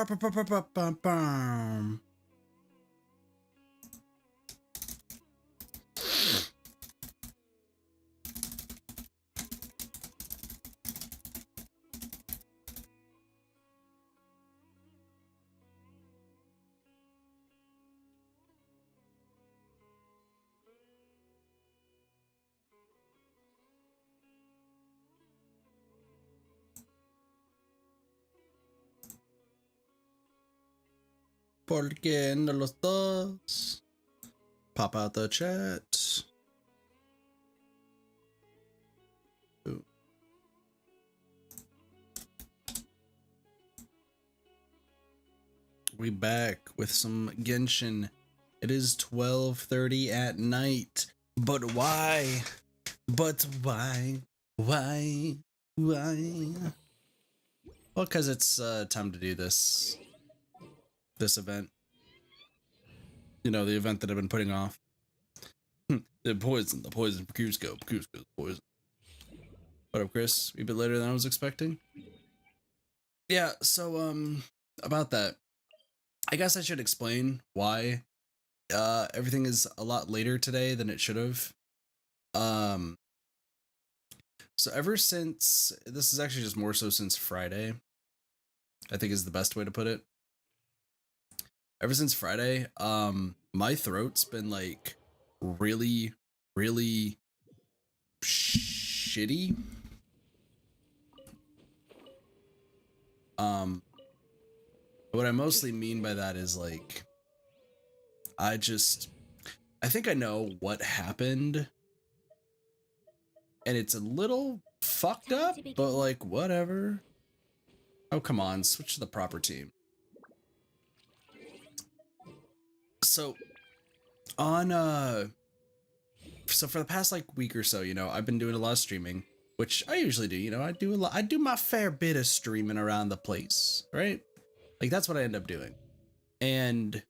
Ba-ba-ba-ba-ba-bum. ¿Por qué no los dos? Pop out the chat. Ooh. We back with some Genshin. It is 12:30 at night. But why? But why? Why? Why? Well, because it's time to do this event. You know, the event that I've been putting off. the poison for Cusco. Cusco's poison. What up, Chris? A bit later than I was expecting. Yeah, so about that. I guess I should explain why everything is a lot later today than it should have. So ever since, this is actually just more so since Friday, I think is the best way to put it. Ever since Friday, my throat's been like really, really shitty. What I mostly mean by that is like, I think I know what happened, and it's a little fucked up, but like, whatever. Oh, come on, switch to the proper team. So, so for the past like week or so, you know, I've been doing a lot of streaming, which I usually do, you know, I do my fair bit of streaming around the place, right? Like, that's what I end up doing. And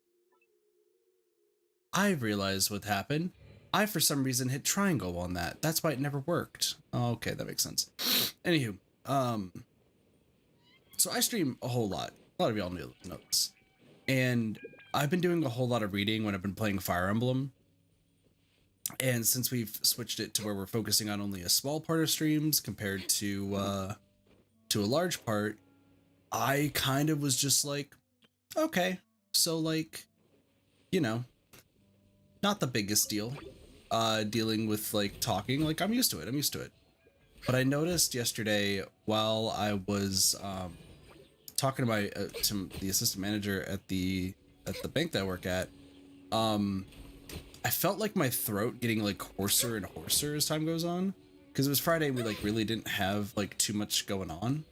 I realized what happened. I, for some reason, hit triangle on that. That's why it never worked. Oh, okay, that makes sense. Anywho, so I stream a whole lot. A lot of y'all know this. And I've been doing a whole lot of reading when I've been playing Fire Emblem. And since we've switched it to where we're focusing on only a small part of streams compared to a large part, I kind of was just like, okay, so like, you know, not the biggest deal. Dealing with like talking, like I'm used to it. But I noticed yesterday while I was talking to my to the assistant manager at the bank that I work at, I felt like my throat getting like hoarser and hoarser as time goes on, because it was Friday and we like really didn't have like too much going on.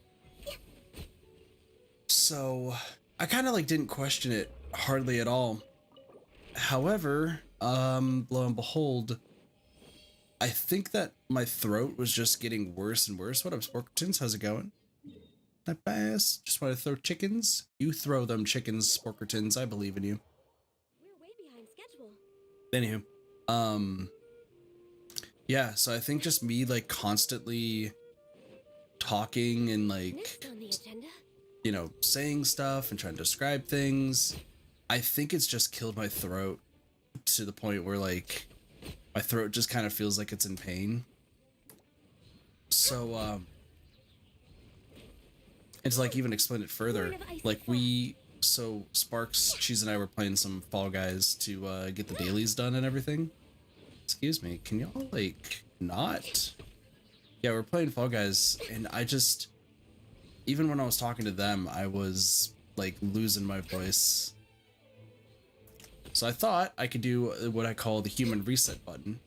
So I kind of like didn't question it hardly at all. However, lo and behold, I think that my throat was just getting worse and worse. What up, Sporkertons? How's it going? Not bass. Just want to throw chickens. You throw them chickens, Sporkertons. I believe in you. We're way behind schedule. Anywho, yeah. So I think just me like constantly talking and like, you know, saying stuff and trying to describe things, I think it's just killed my throat to the point where like my throat just kind of feels like it's in pain. So and to like even explain it further, like so Sparks, Cheese and I were playing some Fall Guys to get the dailies done and everything. Excuse me, can y'all like not? Yeah, we're playing Fall Guys, and I just, even when I was talking to them, I was like losing my voice. So I thought I could do what I call the human reset button,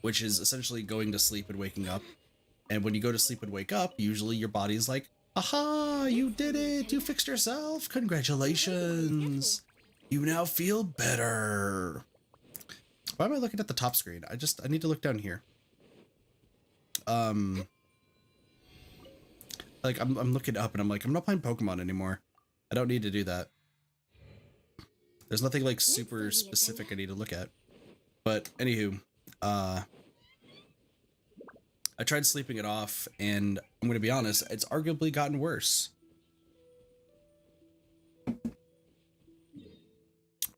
which is essentially going to sleep and waking up. And when you go to sleep and wake up, usually your body's like, aha, you did it, you fixed yourself, congratulations, you now feel better. Why am I looking at the top screen? I need to look down here. Like I'm looking up and I'm like, I'm not playing Pokemon anymore. I don't need to do that. There's nothing like super specific I need to look at. But anywho, I tried sleeping it off, and I'm gonna be honest, it's arguably gotten worse.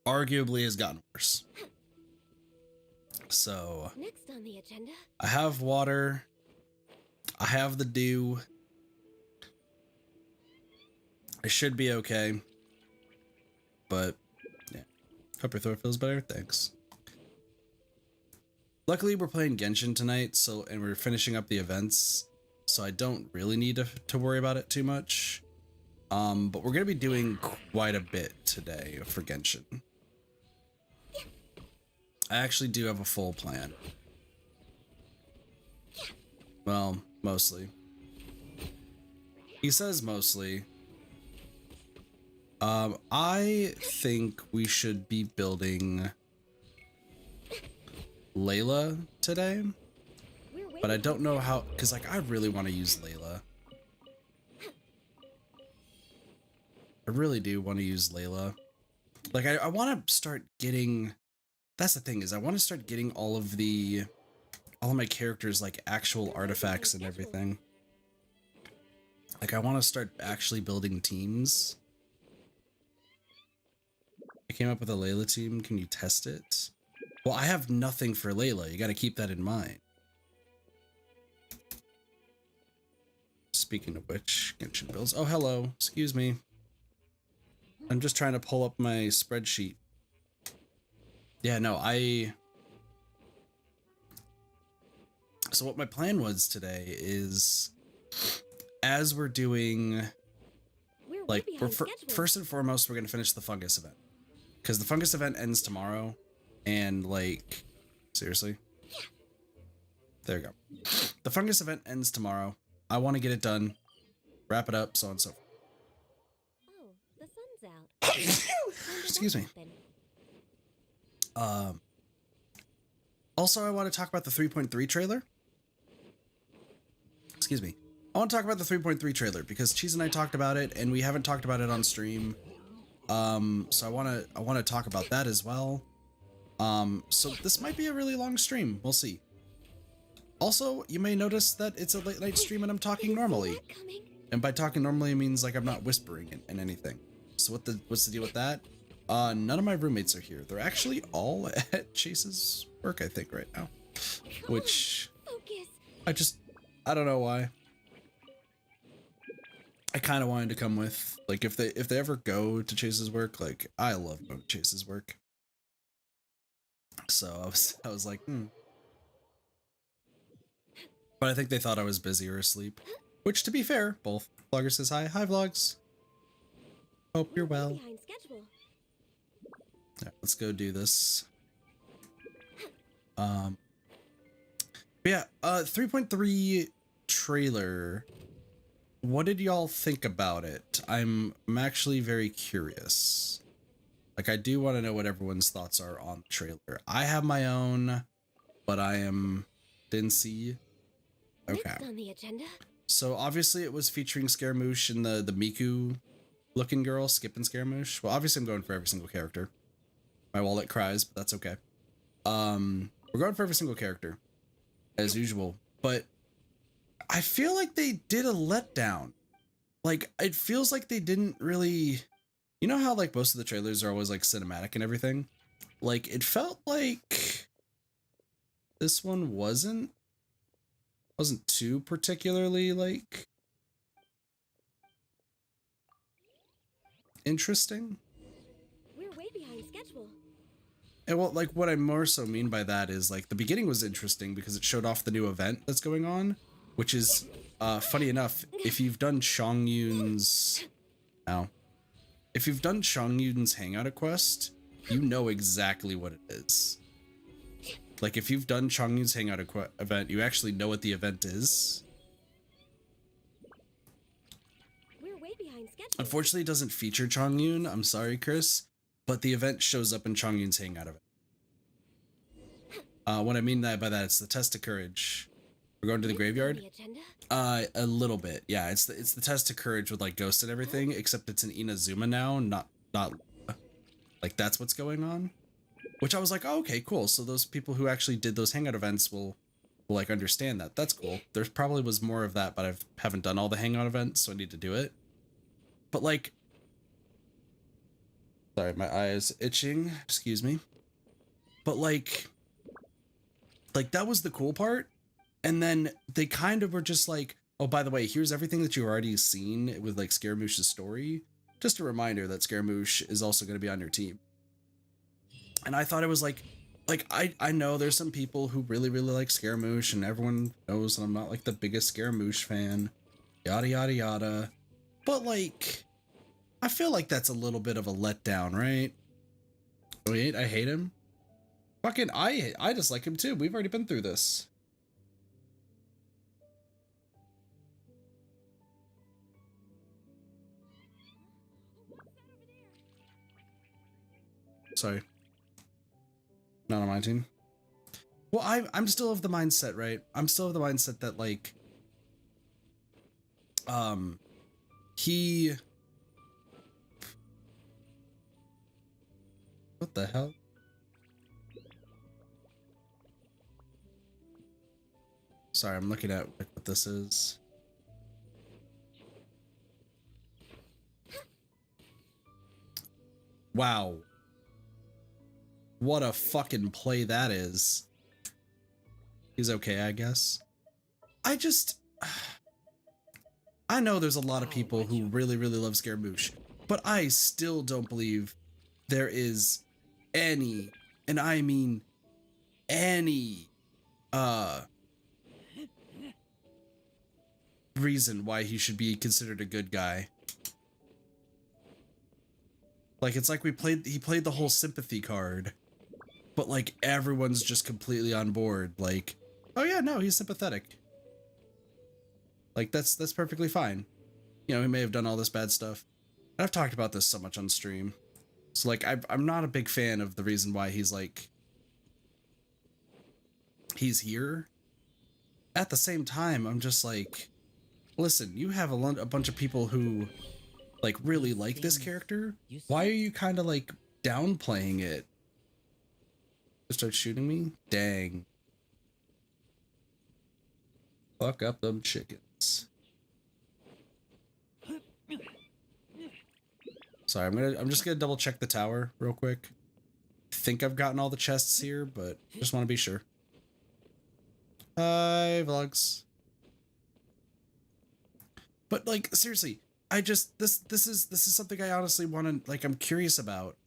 arguably has gotten worse. So Next on the agenda. I have water. I have the dew. I should be okay. But yeah. Hope your throat feels better. Thanks. Luckily we're playing Genshin tonight, and we're finishing up the events, so I don't really need to worry about it too much. But we're gonna be doing quite a bit today for Genshin. I actually do have a full plan. Well, mostly. He says mostly. I think we should be building Layla today, but I don't know how, because like I really want to use Layla. I really do want to use Layla. Like I want to start getting, that's the thing, is I want to start getting all of my characters like actual artifacts and everything. Like I want to start actually building teams. I came up with a Layla team. Can you test it? Well, I have nothing for Layla. You got to keep that in mind. Speaking of which, Genshin builds. Oh, hello. Excuse me. I'm just trying to pull up my spreadsheet. Yeah, no, so what my plan was today is, as we're doing, like, first and foremost, we're going to finish the Fungus event. Because the Fungus event ends tomorrow. And, like, seriously? There you go. The Fungus event ends tomorrow. I want to get it done, wrap it up, so on and so forth. Oh, the sun's out. Excuse me. Also, I want to talk about the 3.3 trailer. Excuse me. I want to talk about the 3.3 trailer because Cheese and I talked about it, and we haven't talked about it on stream. So I want to talk about that as well. So this might be a really long stream. We'll see. Also, you may notice that it's a late night stream and I'm talking normally. And by talking normally, it means like I'm not whispering and anything. So what's the deal with that? None of my roommates are here. They're actually all at Chase's work, I think, right now. Which I don't know why. I kind of wanted to come with, like, if they ever go to Chase's work, like, I love going to Chase's work. So I was like, But I think they thought I was busy or asleep. Which, to be fair, both. Vlogger says hi. Hi, Vlogs. Hope you're well. Yeah, let's go do this. Yeah, 3.3 trailer. What did y'all think about it? I'm actually very curious. Like, I do want to know what everyone's thoughts are on the trailer. I have my own, but didn't see. Okay. Next on the agenda. So obviously it was featuring Scaramouche and the Miku looking girl, Skip and Scaramouche. Well, obviously I'm going for every single character. My wallet cries, but that's okay. We're going for every single character as usual, but I feel like they did a letdown. Like, it feels like they didn't really, you know how like most of the trailers are always like cinematic and everything? Like, it felt like this one wasn't too particularly like interesting. We're way behind schedule. And well, like what I more so mean by that is like the beginning was interesting because it showed off the new event that's going on, which is funny enough, if you've done Chongyun's Hangout quest, you know exactly what it is. Like, if you've done Chongyun's Hangout event, you actually know what the event is. We're way behind schedule. Unfortunately, it doesn't feature Chongyun. I'm sorry, Chris, but the event shows up in Chongyun's Hangout event. What I mean by that, it's the test of courage. We're going to the graveyard. A little bit, yeah. It's the test of courage with like ghosts and everything, except it's in Inazuma now, not like that's what's going on. Which I was like, oh, okay, cool. So those people who actually did those hangout events will like understand that. That's cool. There probably was more of that, but I haven't done all the hangout events, so I need to do it. But like, Sorry, my eye is itching. Excuse me. But like that was the cool part. And then they kind of were just like, oh, by the way, here's everything that you've already seen with like Scaramouche's story. Just a reminder that Scaramouche is also going to be on your team. And I thought it was like I know there's some people who really like Scaramouche, and everyone knows that I'm not like the biggest Scaramouche fan. Yada yada yada. But like, I feel like that's a little bit of a letdown, right? Wait, I hate him. Fucking I dislike him too. We've already been through this. Sorry. Not on my team. Well, I'm still of the mindset, right? I'm still of the mindset that like he what the hell? Sorry, I'm looking at what this is. Wow. What a fucking play that is. He's okay, I guess. I know there's a lot of people who really love Scaramouche, but I still don't believe there is any, and I mean any, reason why he should be considered a good guy. Like, it's like he played the whole sympathy card, but like everyone's just completely on board. Like, oh yeah, no, he's sympathetic. Like, that's perfectly fine. You know, he may have done all this bad stuff. And I've talked about this so much on stream. So like, I'm not a big fan of the reason why he's like, he's here. At the same time, I'm just like, listen, you have a bunch of people who like really like this character. Why are you kind of like downplaying it? Start shooting me? Dang. Fuck up them chickens. Sorry, I'm just gonna double check the tower real quick. I think I've gotten all the chests here, but just want to be sure. Hi, vlogs. But like, seriously, this is something I honestly want to, like, I'm curious about.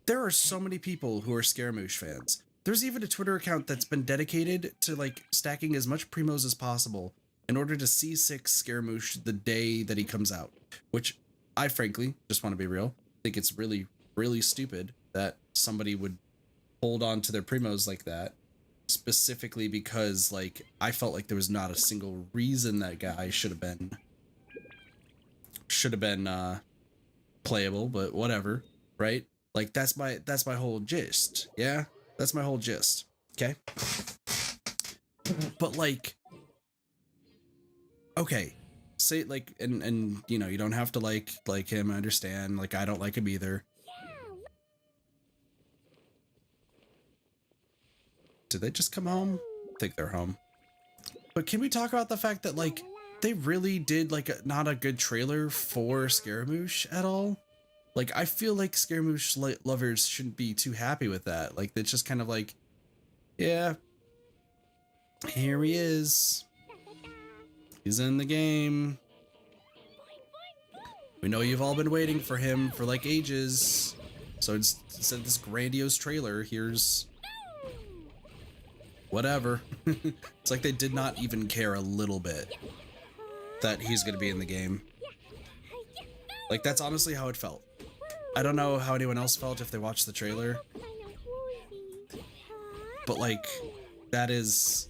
There are so many people who are Scaramouche fans. There's even a Twitter account that's been dedicated to like stacking as much primos as possible in order to C6 Scaramouche the day that he comes out, which I frankly, just want to be real, think it's really stupid that somebody would hold on to their primos like that, specifically because like I felt like there was not a single reason that guy should have been playable, but whatever, right? Like that's my whole gist. Yeah, that's my whole gist. Okay. But like, okay, say like, and you know, you don't have to like him. I understand. Like, I don't like him either. Did they just come home? I think they're home. But can we talk about the fact that like they really did like not a good trailer for Scaramouche at all? Like, I feel like Scaramouche lovers shouldn't be too happy with that. Like, it's just kind of like, yeah, here he is. He's in the game. We know you've all been waiting for him for like ages. So instead of this grandiose trailer, here's whatever. It's like they did not even care a little bit that he's going to be in the game. Like, that's honestly how it felt. I don't know how anyone else felt if they watched the trailer, but like, that's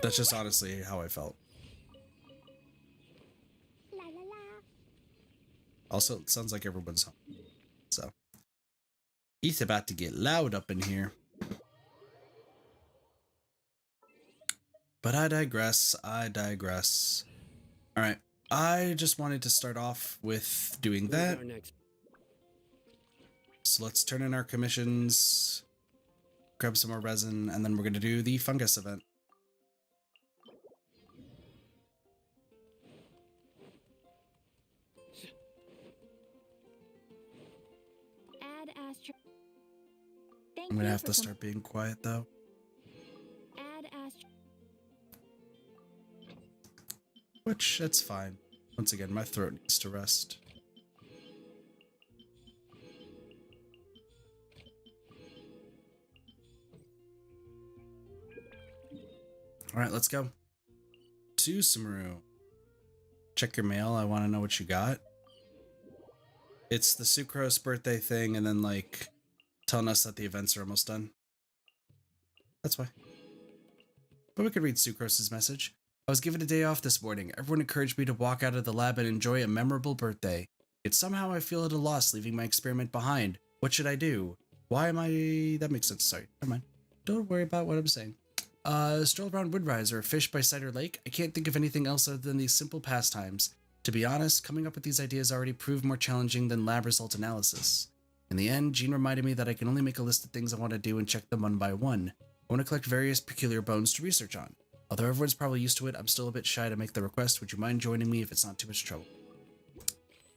just honestly how I felt. Also, it sounds like everyone's home, so it's about to get loud up in here. But I digress. All right. I just wanted to start off with doing that. So let's turn in our commissions, grab some more resin, and then we're going to do the Fungus event. gonna here have for to some- start being quiet though. Add ast. Which, that's fine. Once again, my throat needs to rest. Alright, let's go. To Sumeru. Check your mail. I want to know what you got. It's the Sucrose birthday thing and then, like, telling us that the events are almost done. That's why. But we could read Sucrose's message. I was given a day off this morning. Everyone encouraged me to walk out of the lab and enjoy a memorable birthday. Yet somehow I feel at a loss leaving my experiment behind. What should I do? Why am I... That makes sense. Sorry. Never mind. Don't worry about what I'm saying. Stroll around Woodrise or fish by Cider Lake. I can't think of anything else other than these simple pastimes. To be honest, coming up with these ideas already proved more challenging than lab result analysis. In the end, Jean reminded me that I can only make a list of things I want to do and check them one by one. I want to collect various peculiar bones to research on. Although everyone's probably used to it, I'm still a bit shy to make the request. Would you mind joining me if it's not too much trouble?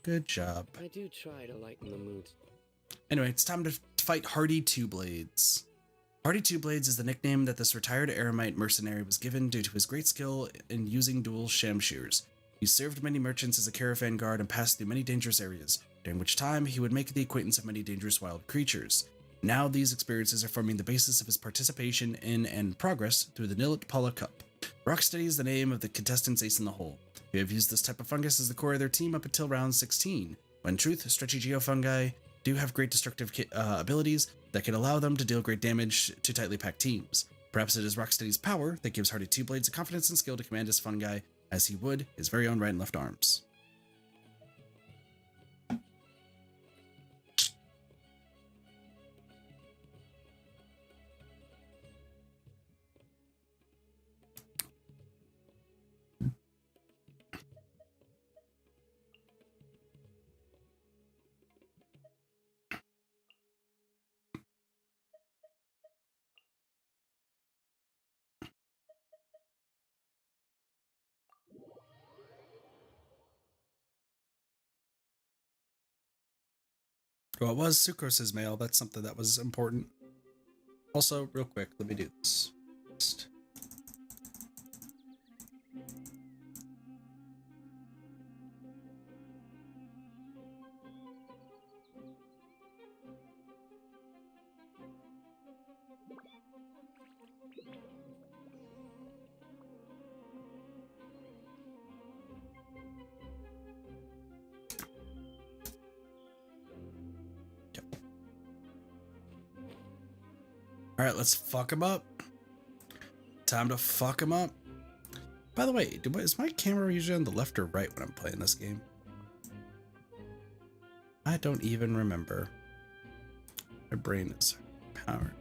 Good job. I do try to lighten the mood. Anyway, it's time to fight Hardy Two Blades. Hardy Two Blades is the nickname that this retired Aramite mercenary was given due to his great skill in using dual shamshears. He served many merchants as a caravan guard and passed through many dangerous areas, during which time he would make the acquaintance of many dangerous wild creatures. Now these experiences are forming the basis of his participation in and progress through the Nillet Paula Cup. Rocksteady is the name of the contestants' ace in the hole. They have used this type of fungus as the core of their team up until round 16. When in truth, stretchy geofungi do have great destructive abilities that can allow them to deal great damage to tightly packed teams. Perhaps it is Rocksteady's power that gives Hardy Two Blades the confidence and skill to command his fungi as he would his very own right and left arms. Well, it was Sucrose's mail. That's something that was important. Also, real quick, let me do this. Alright, let's fuck him up. Time to fuck him up. By the way, is my camera usually on the left or right when I'm playing this game? I don't even remember. My brain is powered.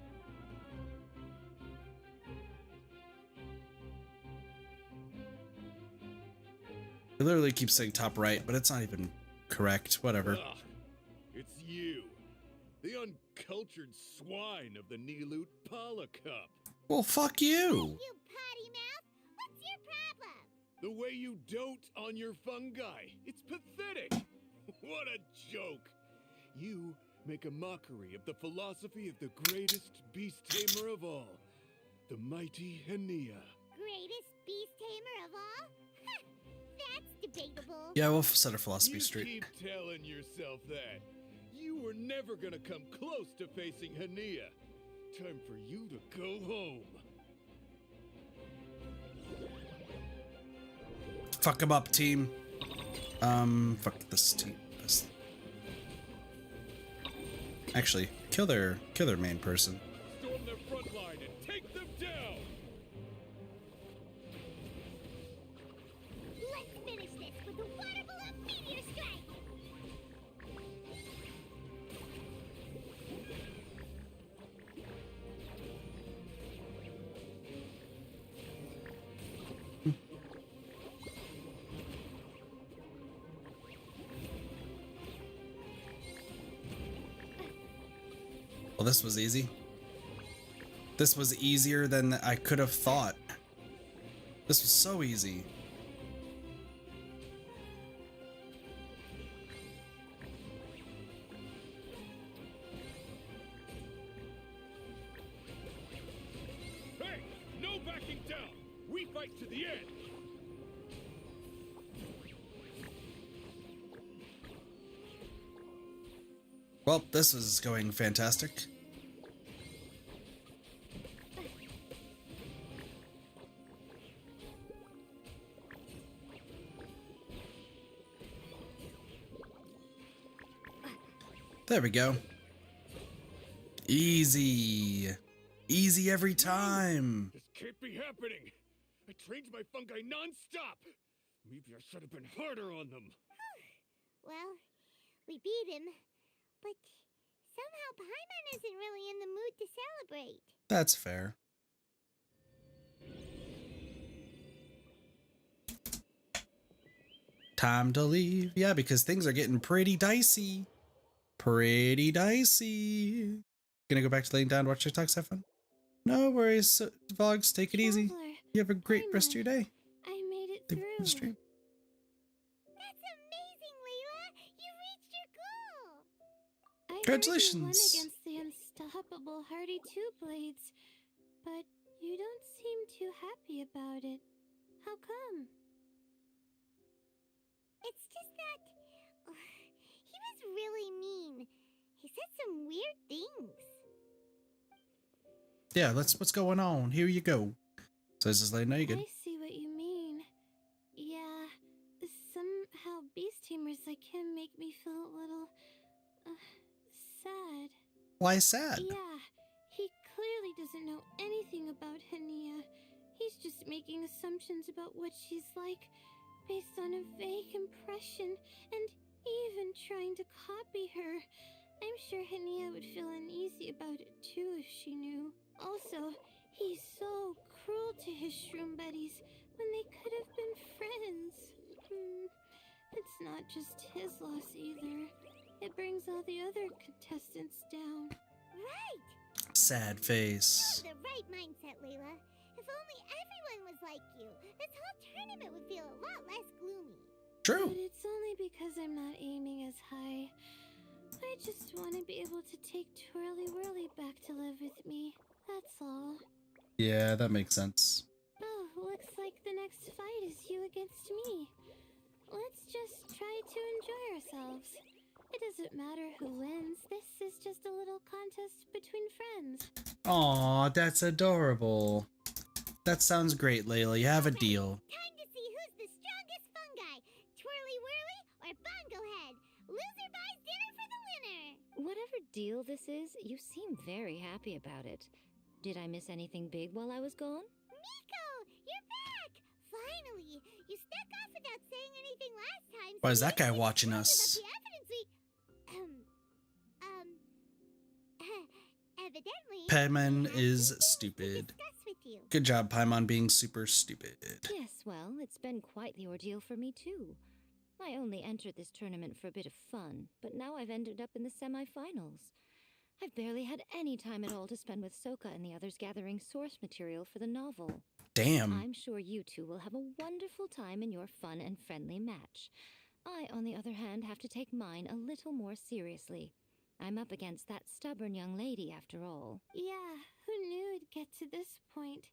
I literally keep saying top right, but it's not even correct. Whatever. Ugh, it's you, the uncultured swine of the Nilut Pala Cup. Well, fuck you. You potty mouth! What's your problem? The way you dote on your fungi. It's pathetic. What a joke. You make a mockery of the philosophy of the greatest beast tamer of all, the mighty Henia. Greatest beast tamer of all? That's debatable. Yeah, we'll set our philosophy You straight. keep telling yourself that. You were never gonna come close to facing Henia. Time for you to go home. Fuck him up, team. Fuck this team. Actually, kill their main person. Storm their front line and take them down! Let's finish this with a water balloon meteor strike! Well, this was easy. This was easier than I could have thought. This was so easy. fight to the end. Well, this was going fantastic. There we go. Easy. Easy every time. This can't be happening. I trained my fungi non-stop. Maybe I should have been harder on them. Well, we beat him, but somehow Paimon isn't really in the mood to celebrate. That's fair. Time to leave. Yeah, because things are getting pretty dicey. Pretty dicey. Gonna go back to laying down, watch TikToks, have fun? No worries, vlogs. Take it easy. Traveler, You have a great rest of your day. I made it The through. stream. That's amazing, Layla! You reached your goal! I heard Congratulations. you won against the unstoppable Hardy Two Blades, but you don't seem too happy about it. How come? It's just that... he was really mean. He said some weird things. Yeah, what's going on? Here you go. So this is Lane, now you good. I see what you mean. Yeah, somehow beast tamers like him make me feel a little sad. Why sad? Yeah, he clearly doesn't know anything about Hania. He's just making assumptions about what she's like based on a vague impression and even trying to copy her. I'm sure Hania would feel uneasy about it too if she knew. Also, he's so cruel to his shroom buddies when they could have been friends. It's not just his loss either. It brings all the other contestants down. Right! Sad face. The right mindset, Layla. If only everyone was like you, this whole tournament would feel a lot less gloomy. True. But it's only because I'm not aiming as high. I just want to be able to take Twirly Whirly back to live with me. That's all. Yeah, that makes sense. Oh, looks like the next fight is you against me. Let's just try to enjoy ourselves. It doesn't matter who wins. This is just a little contest between friends. Aw, that's adorable. That sounds great, Layla. You have a deal. Time to see who's the strongest fungi, Twirly Whirly or Bongo Head. Loser buys dinner for the winner. Whatever deal this is, you seem very happy about it. Did I miss anything big while I was gone? Miko, you're back! Finally! You snuck off without saying anything last time. Why is so that guy maybe we watching can us? talk about the evidence we... evidently... Paimon we have is some things to stupid. discuss with you. Good job, Paimon, being super stupid. Yes, well, it's been quite the ordeal for me too. I only entered this tournament for a bit of fun, but now I've ended up in the semi-finals. I've barely had any time at all to spend with Soka and the others gathering source material for the novel. Damn. I'm sure you two will have a wonderful time in your fun and friendly match. I, on the other hand, have to take mine a little more seriously. I'm up against that stubborn young lady, after all. Yeah, who knew it'd get to this point?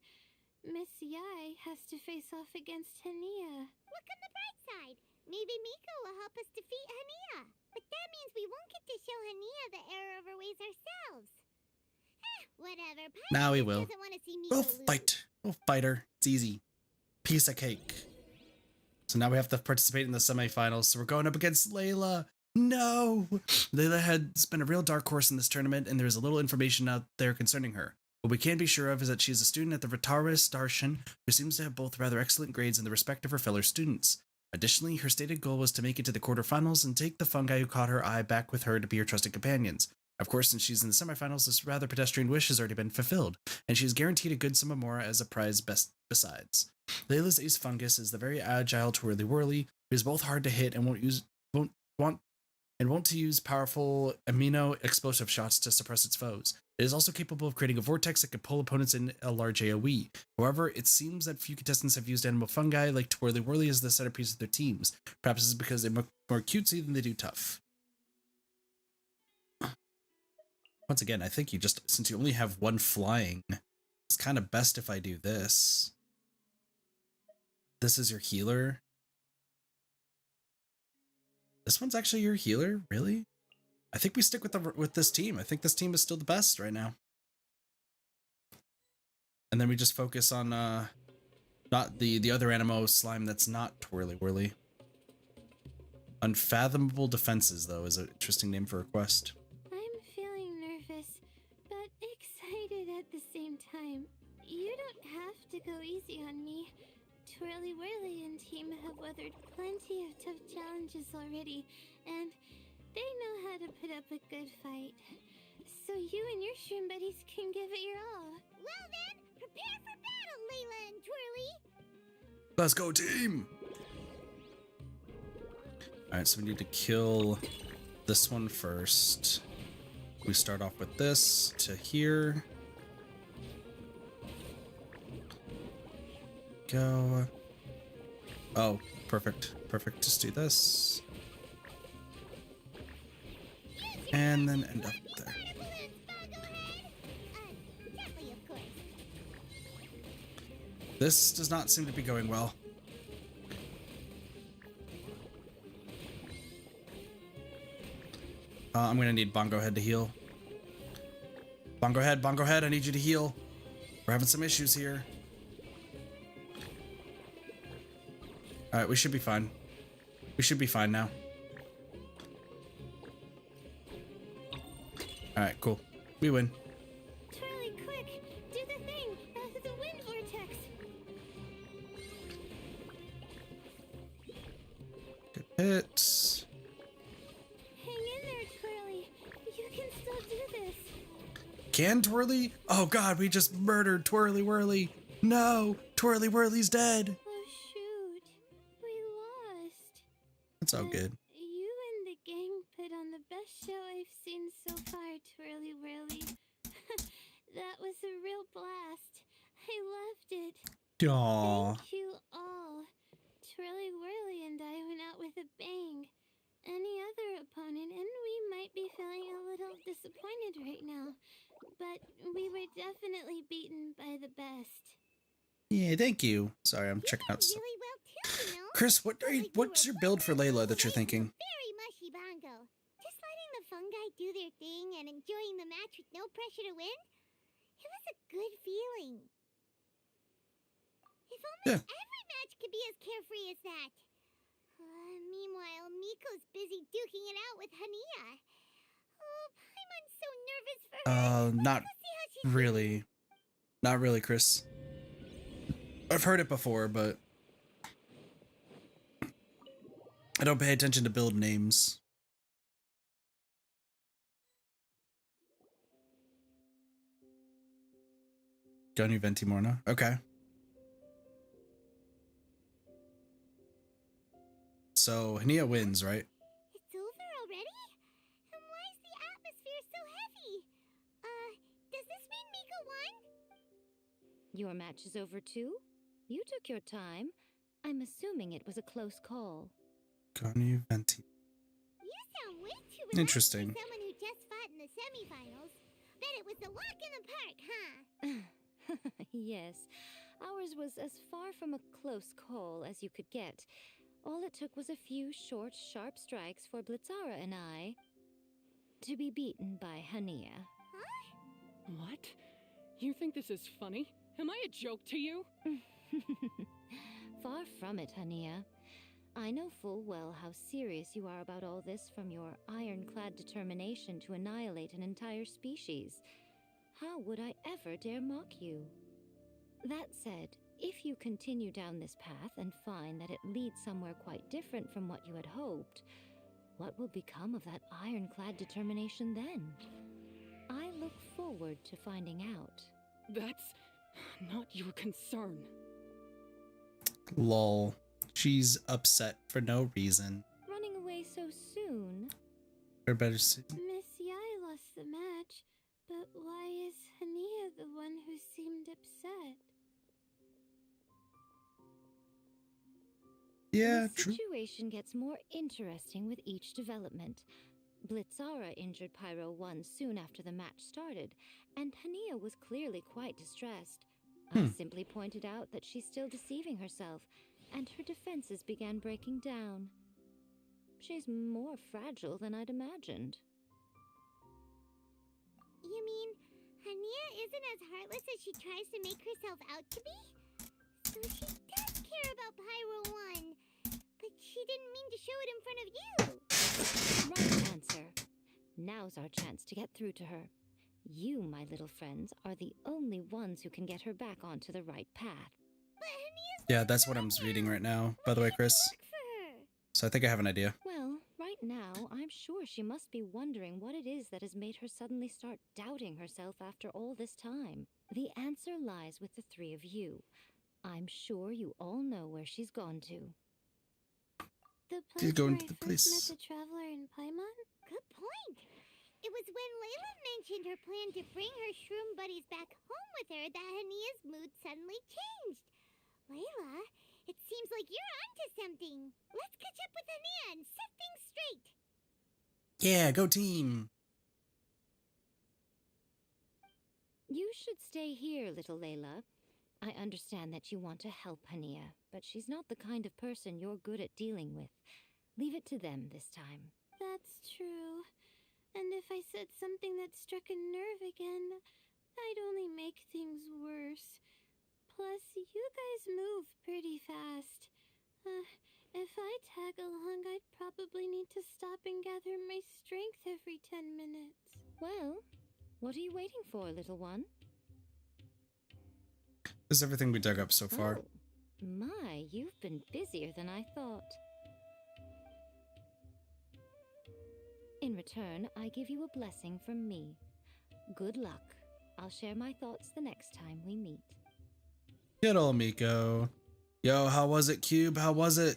Miss Yai has to face off against Hania. Look on the bright side. Maybe Miko will help us defeat Hania. But that means we won't get to show Hania the error of her ways ourselves. Whatever. Now we Paimon will. doesn't want to see Miko We'll lose. fight. We'll fight her. It's easy. Piece of cake. So now we have to participate in the semifinals. So we're going up against Layla. No! Layla has been a real dark horse in this tournament, and there's a little information out there concerning her. What we can be sure of is that she is a student at the Vitaris Darshan who seems to have both rather excellent grades in the respect of her fellow students. Additionally, her stated goal was to make it to the quarterfinals and take the fungi who caught her eye back with her to be her trusted companions. Of course, since she's in the semifinals, this rather pedestrian wish has already been fulfilled, and she is guaranteed a good sum of more as a prize besides. Layla's ace Fungus is the very agile Twirly Whirly, who is both hard to hit and won't to use powerful amino explosive shots to suppress its foes. It is also capable of creating a vortex that can pull opponents in a large AoE. However, it seems that few contestants have used animal fungi like Twirly Whirly as the centerpiece of their teams. Perhaps this is because they look more cutesy than they do tough. Once again, I think since you only have one flying, it's kind of best if I do this. this is your healer. This one's actually your healer, really? I think we stick with this team. I think this team is still the best right now. And then we just focus on not the other Animo slime that's not Twirly Whirly. Unfathomable Defenses, though, is an interesting name for a quest. I'm feeling nervous, but excited at the same time. You don't have to go easy on me. Twirly Whirly and team have weathered plenty of tough challenges already, and they know how to put up a good fight. So you and your shroom buddies can give it your all. Well then, prepare for battle, Layla and Twirly! Let's go, team! Alright, so we need to kill this one first. We start off with this to here. Go. Oh, perfect. Perfect. Just do this. And then end up there. Gently, of course. This does not seem to be going well. I'm gonna need Bongo Head to heal. Bongo Head, I need you to heal. We're having some issues here. Alright, we should be fine. We should be fine now. Alright, cool. We win. Twirly, quick! Do the thing! The wind vortex! Good hits. Hang in there, Twirly. You can still do this. Can Twirly? Oh god, we just murdered Twirly Whirly. No, Twirly Whirly's dead. Oh shoot. We lost. That's all good. You and the gang put on the best show I've seen so far, Twirly Whirly. That was a real blast. I loved it. Aww. Thank you all. Twirly Whirly and I went out with a bang. Any other opponent, and we might be feeling a little disappointed right now. But we were definitely beaten by the best. Yeah, thank you. Sorry, I'm checking out Did stuff. really well too, you know? Chris, what's your build for Layla that you're thinking? Very mushy bongo. Just letting the fungi do their thing and enjoying the match with no pressure to win. It was a good feeling. If only Yeah. every match could be as carefree as that. Meanwhile, Miko's busy duking it out with Hania. Oh, Paimon's so nervous for her. Not Let's see how she's really. Not really, Chris. I've heard it before, but I don't pay attention to build names. Gonu Ventimorna. Okay. So Hania wins, right? It's over already? And why is the atmosphere so heavy? Does this mean Miko won? Your match is over too? You took your time. I'm assuming it was a close call. Gonu Venti. You sound way too relaxed Interesting. for someone who just fought in the semifinals. Bet it was a walk in the park, huh? Yes, ours was as far from a close call as you could get. All it took was a few short, sharp strikes for Blitzara and I to be beaten by Hania. What? You think this is funny? Am I a joke to you? Far from it, Hania. I know full well how serious you are about all this, from your ironclad determination to annihilate an entire species. How would I ever dare mock you? That said, if you continue down this path and find that it leads somewhere quite different from what you had hoped, what will become of that ironclad determination then? I look forward to finding out. That's not your concern. Lol. She's upset for no reason. Running away so soon? Or better say, Miss Yai lost the match, but why is Hania the one who seemed upset? yeah, The true. situation gets more interesting with each development. Blitzara injured Pyro 1 soon after the match started, and Hania was clearly quite distressed. I simply pointed out that she's still deceiving herself, and her defenses began breaking down. She's more fragile than I'd imagined. You mean Hania isn't as heartless as she tries to make herself out to be? So she does care about Pyro 1, but she didn't mean to show it in front of you. Right answer. Now's our chance to get through to her. You, my little friends, are the only ones who can get her back onto the right path. But Hania's Yeah, that's what I'm reading right now, by the way, Chris. work for her. So I think I have an idea. Well, right now, I'm sure she must be wondering what it is that has made her suddenly start doubting herself after all this time. The answer lies with the three of you. I'm sure you all know where she's gone to. The She's place going where to the I first place. met the traveler in Paimon? Good point. It was when Layla mentioned her plan to bring her shroom buddies back home with her that Hania's mood suddenly changed. Layla, it seems like you're onto something. Let's catch up with Hania and set things straight. Yeah, go team. You should stay here, little Layla. I understand that you want to help Hania, but she's not the kind of person you're good at dealing with. Leave it to them this time. That's true. And if I said something that struck a nerve again, I'd only make things worse. Plus, you guys move pretty fast. If I tag along, I'd probably need to stop and gather my strength every 10 minutes. Well, what are you waiting for, little one? This is everything we dug up so far. Oh, my, you've been busier than I thought. In return, I give you a blessing from me. Good luck. I'll share my thoughts the next time we meet. Good old Miko. Yo, how was it, Cube? How was it?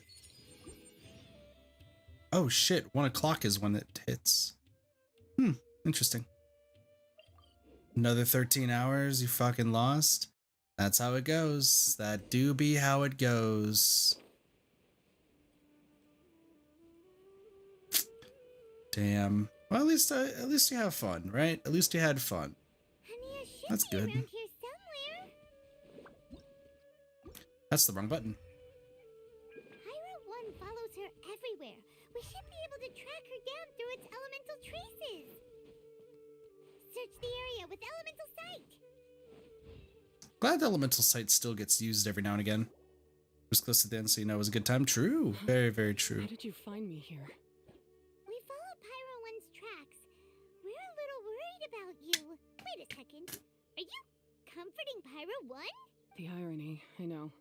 Oh shit, 1 o'clock is when it hits. Interesting. Another 13 hours, you fucking lost? That's how it goes. That do be how it goes. Damn. Well, at least you have fun, right? At least you had fun. Hania should That's be good. around here somewhere. That's the wrong button. Pyro 1 follows her everywhere. We should be able to track her down through its elemental traces. Search the area with elemental sight. Glad the elemental sight still gets used every now and again. It was close to the end, so you know it was a good time. True. Very, very true. How did you find me here? We follow Pyro 1's tracks. We're a little worried about you. Wait a second. Are you comforting Pyro 1? The irony, I know.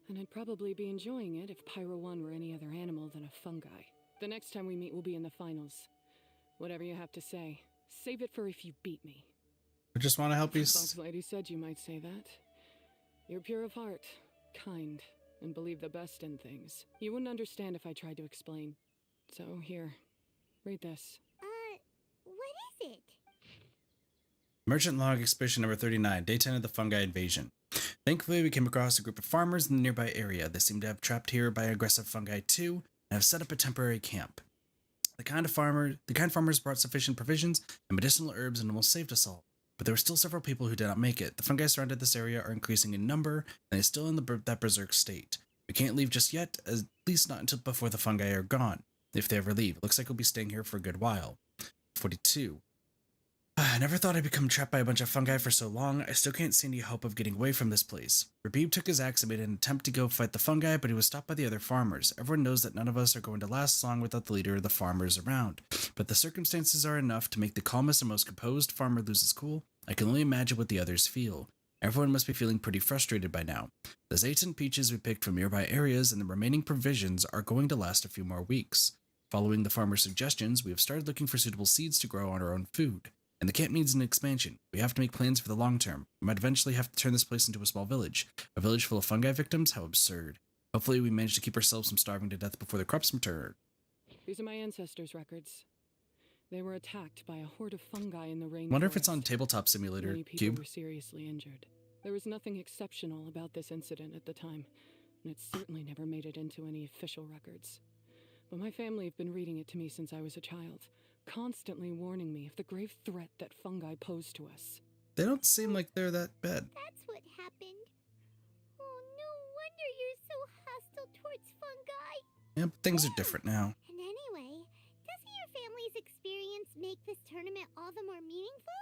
And I'd probably be enjoying it if Pyro 1 were any other animal than a fungi. The next time we meet will be in the finals. Whatever you have to say, save it for if you beat me. I just want to help you. Fox Lady said you might say that. You're pure of heart, kind, and believe the best in things. You wouldn't understand if I tried to explain. So here, read this. What is it? Merchant Log Expedition number 39, Day 10 of the Fungi Invasion. Thankfully, we came across a group of farmers in the nearby area. They seem to have trapped here by aggressive fungi too, and have set up a temporary camp. The kind farmers brought sufficient provisions and medicinal herbs and almost saved us all. But there were still several people who did not make it. The fungi surrounded this area are increasing in number, and they're still in that berserk state. We can't leave just yet, at least not until before the fungi are gone, if they ever leave. It looks like we'll be staying here for a good while. 42. I never thought I'd become trapped by a bunch of fungi for so long. I still can't see any hope of getting away from this place. Rabib took his axe and made an attempt to go fight the fungi, but he was stopped by the other farmers. Everyone knows that none of us are going to last long without the leader of the farmers around. But the circumstances are enough to make the calmest and most composed farmer lose his cool. I can only imagine what the others feel. Everyone must be feeling pretty frustrated by now. The zaites and peaches we picked from nearby areas and the remaining provisions are going to last a few more weeks. Following the farmer's suggestions, we have started looking for suitable seeds to grow on our own food. And the camp needs an expansion. We have to make plans for the long term. We might eventually have to turn this place into a small village. A village full of fungi victims? How absurd. Hopefully we manage to keep ourselves from starving to death before the crops mature. These are my ancestors' records. They were attacked by a horde of fungi in the rainforest. Wonder if it's on Tabletop Simulator, Many people Cube. were seriously injured. There was nothing exceptional about this incident at the time, and it certainly never made it into any official records. But my family have been reading it to me since I was a child, constantly warning me of the grave threat that fungi pose to us. They don't seem like they're that bad. That's what happened. Oh, no wonder you're so hostile towards fungi. Yep, things are different now. And anyway, doesn't your family's experience make this tournament all the more meaningful?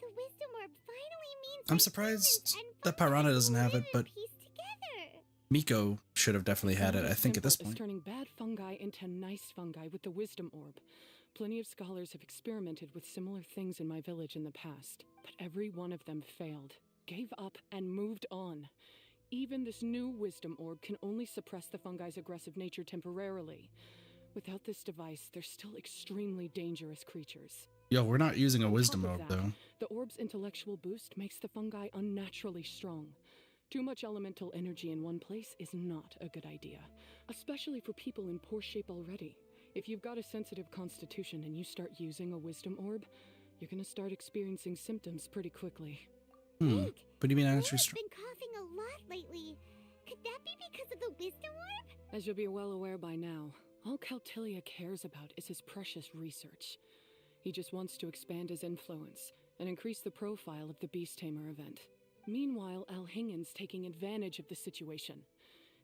The wisdom orb finally means I'm that surprised humans and that fungi Piranha doesn't have live it, in but peace together. Miko should have definitely had it, I think, at this Simple as point. turning bad fungi into nice fungi with the wisdom orb. Plenty of scholars have experimented with similar things in my village in the past, but every one of them failed, gave up, and moved on. Even this new wisdom orb can only suppress the fungi's aggressive nature temporarily. Without this device, they're still extremely dangerous creatures. Yo, we're not using a On wisdom top orb, of that, though. the orb's intellectual boost makes the fungi unnaturally strong. Too much elemental energy in one place is not a good idea, especially for people in poor shape already. If you've got a sensitive constitution and you start using a wisdom orb, you're gonna start experiencing symptoms pretty quickly. Wait, What do you mean Layla's actually? been coughing a lot lately. Could that be because of the wisdom orb? As you'll be well aware by now, all Caltilia cares about is his precious research. He just wants to expand his influence and increase the profile of the Beast Tamer event. Meanwhile, Alhingen's taking advantage of the situation.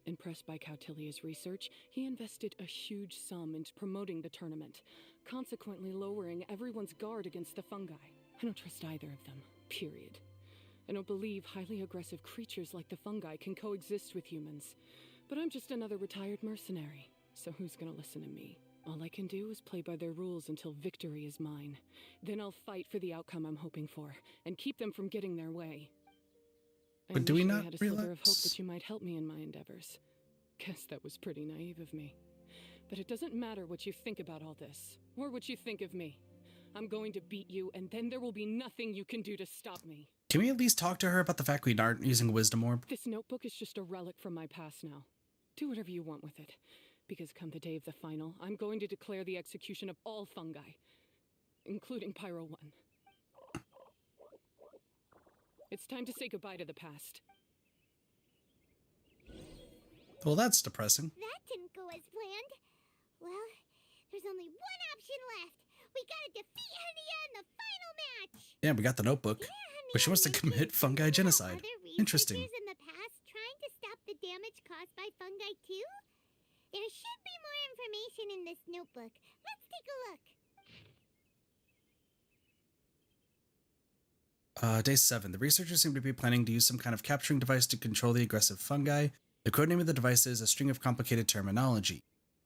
Impressed by Cautilia's research, he invested a huge sum into promoting the tournament, consequently lowering everyone's guard against the fungi. I don't trust either of them, period. I don't believe highly aggressive creatures like the fungi can coexist with humans. But I'm just another retired mercenary, so who's gonna listen to me? All I can do is play by their rules until victory is mine. Then I'll fight for the outcome I'm hoping for, and keep them from getting their way. But do we initially not had a sliver of hope realize- that you might help me in my endeavors. Guess that was pretty naive of me. But it doesn't matter what you think about all this, or what you think of me. I'm going to beat you, and then there will be nothing you can do to stop me. Can we at least talk to her about the fact we aren't using a wisdom orb? This notebook is just a relic from my past now. Do whatever you want with it. Because come the day of the final, I'm going to declare the execution of all fungi, including Pyro 1. It's time to say goodbye to the past. Well, that's depressing. That didn't go as planned. Well, there's only one option left. We gotta defeat Hania in the final match. Yeah, we got the notebook. Yeah, But she wants to mentioned commit fungi something about genocide. other Interesting. researchers in the past trying to stop the damage caused by fungi too? There should be more information in this notebook. Let's take a look. Day 7. The researchers seem to be planning to use some kind of capturing device to control the aggressive fungi. The codename of the device is a string of complicated terminology.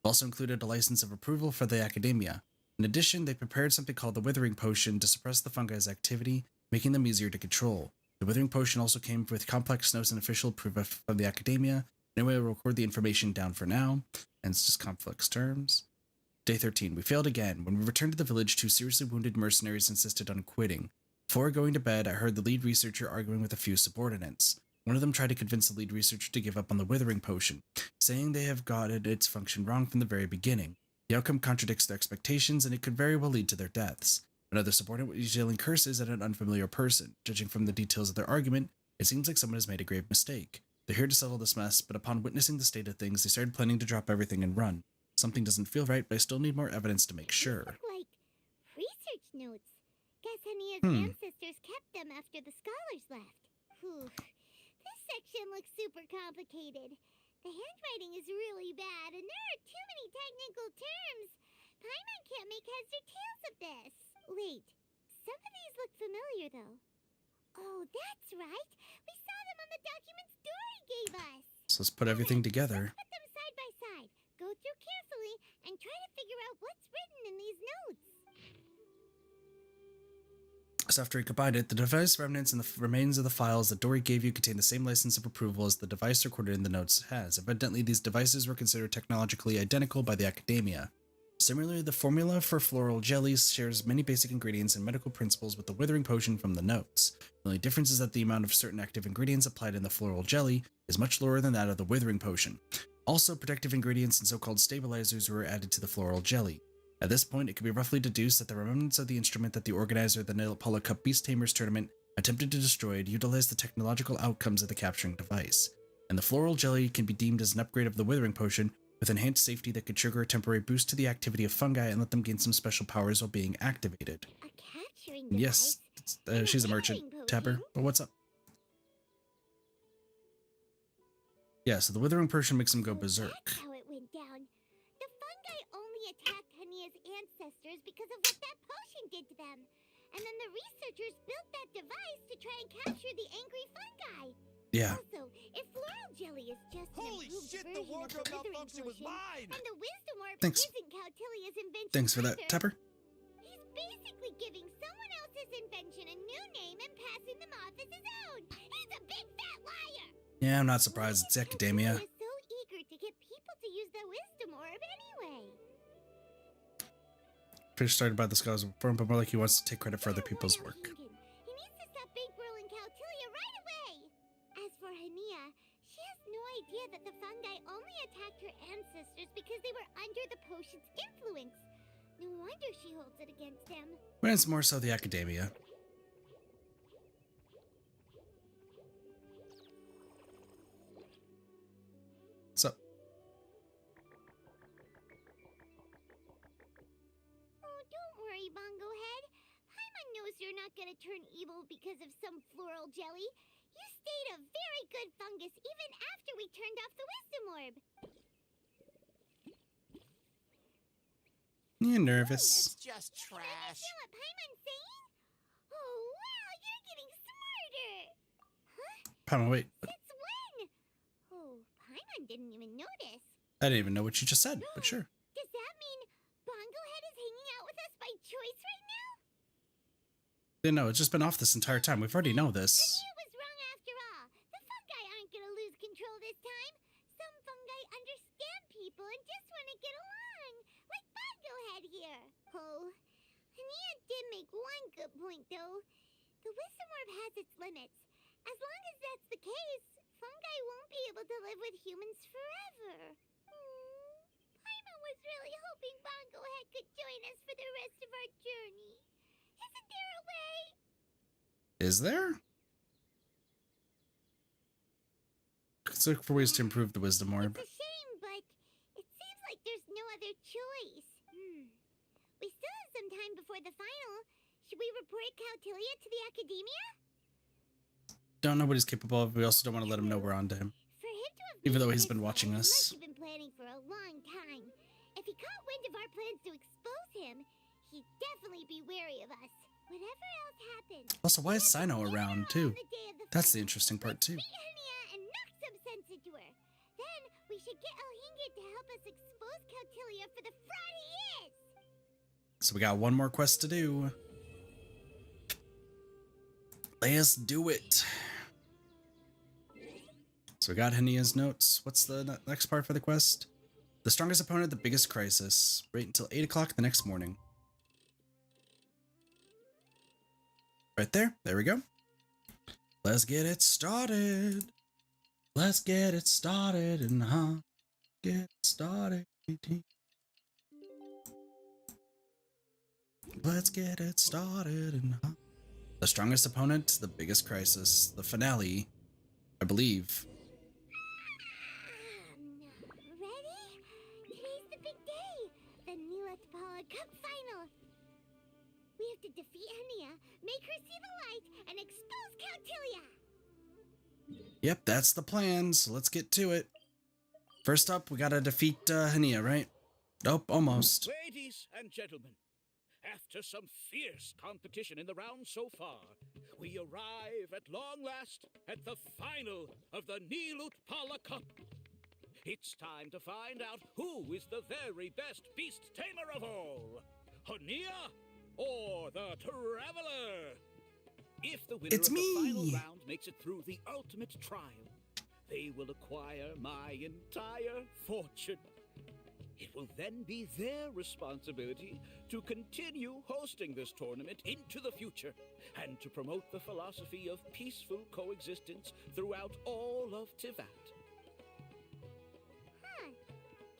It also included a license of approval for the academia. In addition, they prepared something called the Withering Potion to suppress the fungi's activity, making them easier to control. The Withering Potion also came with complex notes and official approval from the academia. Anyway, we'll record the information down for now, and it's just complex terms. Day 13. We failed again. When we returned to the village, 2 seriously wounded mercenaries insisted on quitting. Before going to bed, I heard the lead researcher arguing with a few subordinates. One of them tried to convince the lead researcher to give up on the Withering Potion, saying they have gotten its function wrong from the very beginning. The outcome contradicts their expectations, and it could very well lead to their deaths. Another subordinate was yelling curses at an unfamiliar person. Judging from the details of their argument, it seems like someone has made a grave mistake. They're here to settle this mess, but upon witnessing the state of things, they started planning to drop everything and run. Something doesn't feel right, but I still need more evidence to make sure. Look like research notes. Guess Hania's ancestors kept them after the scholars left. Whew. This section looks super complicated. The handwriting is really bad, and there are too many technical terms. Paimon can't make heads or tails of this. Wait, some of these look familiar, though. Oh, that's right. We saw them on the documents Dory gave us. So let's put everything together. Let's put them side by side. Go through carefully and try to figure out what's written in these notes. So after he combined it, the device remnants and the remains of the files that Dory gave you contain the same license of approval as the device recorded in the notes has. Evidently, these devices were considered technologically identical by the academia. Similarly, the formula for floral jellies shares many basic ingredients and medical principles with the Withering Potion from the notes. The only difference is that the amount of certain active ingredients applied in the floral jelly is much lower than that of the Withering Potion. Also, protective ingredients and so-called stabilizers were added to the floral jelly. At this point, it can be roughly deduced that the remnants of the instrument that the organizer of the Neapala Cup Beast Tamers tournament attempted to destroy utilized the technological outcomes of the capturing device. And the floral jelly can be deemed as an upgrade of the Withering Potion, with enhanced safety that could trigger a temporary boost to the activity of fungi and let them gain some special powers while being activated. A capturing device? Yes, she's a merchant. Tap her. But what's up? Yeah, so the withering potion makes him go So berserk. That's how it went down. The fungi only attacked Hania's ancestors because of what that potion did to them. And then the researchers built that device to try and capture the angry fungi. Yeah. Also, if floral jelly is just Holy an improved shit, version the of the wardrobe withering malfunction was potion, mine! and the wisdom orb Thanks. isn't Cautilia's invention Thanks for that, either, Tepper. he's basically giving someone else's invention a new name and passing them off as his own. He's a big fat liar! Yeah, I'm not surprised. It's Why is academia. Catelia so eager to get people to use the wisdom orb anyway? Fish started by the skies form, but more like he wants to take credit for other people's work. He needs to stop bankrolling Catelia right away! As for Hania, she has no idea that the fungi only attacked her ancestors because they were under the potion's influence. No wonder she holds it against them. But it's more so the academia. So, Oh, don't worry, Bongo Head. Paimon knows you're not gonna turn evil because of some floral jelly. You stayed a very good fungus even after we turned off the wisdom orb. you're nervous. It's just You trash. understand what Paimon's saying? Oh, wow, you're getting smarter. Paimon, wait. Since when? Oh, Paimon didn't even notice. I didn't even know what you just said, but sure. Does that mean Bongo Head is hanging out with us by choice right now? Didn't know. It's just been off this entire time. We've already know this. Hania was wrong after all. The fungi aren't gonna lose control this time. Some fungi understand people and just want to get along, like Bongo Head here. Oh, Hania did make one good point though. The wisdom orb has its limits. As long as that's the case, fungi won't be able to live with humans forever. Paimon was really hoping Bongo Head could join us for the rest of our journey. Isn't there a way? Is there? Let's look for ways to improve the wisdom orb. It's a shame, but it seems like there's no other choice. We still have some time before the final. Should we report Cautilia to the Academia? Don't know what he's capable of. We also don't want to let him know we're on to him. For him to have Even though made he's it been this watching far, he us. must have been planning for a long time. If he caught wind of our plans to expose him, he'd definitely be wary of us. Whatever else happens. Also, why is we'll have to Sino get her around, on too? the day of the That's the final. interesting part, too. Let's meet Hania and knock some sense into her. Then we should get Elhingid to help us expose Cautilia for the fraud he is. So we got one more quest to do. Let's do it. So we got Hania's notes. What's the next part for the quest? The strongest opponent, the biggest crisis. Wait until 8 o'clock the next morning. Right there. There we go. Let's get it started. Let's get it started and get started. Let's get it started and the strongest opponent, the biggest crisis, the finale, I believe. Ready? Today's the big day. The Nilatpala Cup Final. We have to defeat Hania, make her see the light, and expose Cautilia. Yep, that's the plan, so let's get to it. First up, we gotta defeat Hania, right? Nope, almost. Ladies and gentlemen, after some fierce competition in the round so far, we arrive at long last at the final of the Nilutpala Cup. It's time to find out who is the very best beast tamer of all, Hania or the Traveler. If the winner It's of the final me. round makes it through the ultimate trial, they will acquire my entire fortune. It will then be their responsibility to continue hosting this tournament into the future and to promote the philosophy of peaceful coexistence throughout all of Tivat.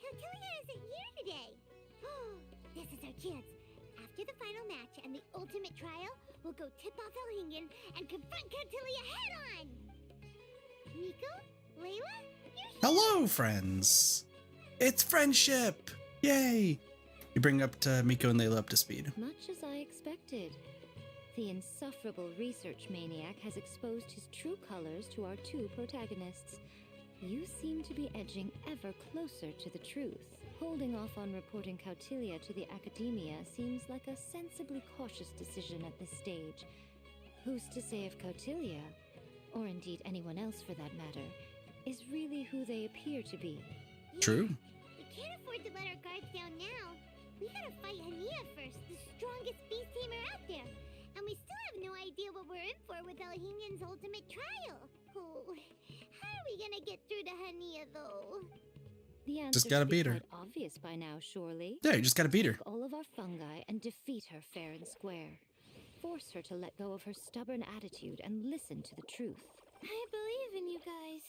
Cautilia isn't here today. This is our chance. After the final match and the ultimate trial, we'll go tip off Elhingen and confront Cautilia head-on. Nico? Layla? You're here. Hello, friends. It's friendship. Yay. You bring up to Miko and Layla up to speed. Much as I expected. The insufferable research maniac has exposed his true colors to our two protagonists. You seem to be edging ever closer to the truth. Holding off on reporting Cautilia to the Academia seems like a sensibly cautious decision at this stage. Who's to say if Cautilia, or indeed anyone else for that matter, is really who they appear to be? True. We can't afford to let our guards down now. We gotta fight Hania first, the strongest beast tamer out there. And we still have no idea what we're in for with Alhemian's ultimate trial. Oh, how are we gonna get through to Hania, though? The answer Just gotta should be beat her. quite obvious by now, surely. Yeah, you just gotta beat her. Take all of our fungi and defeat her fair and square. Force her to let go of her stubborn attitude and listen to the truth. I believe in you guys.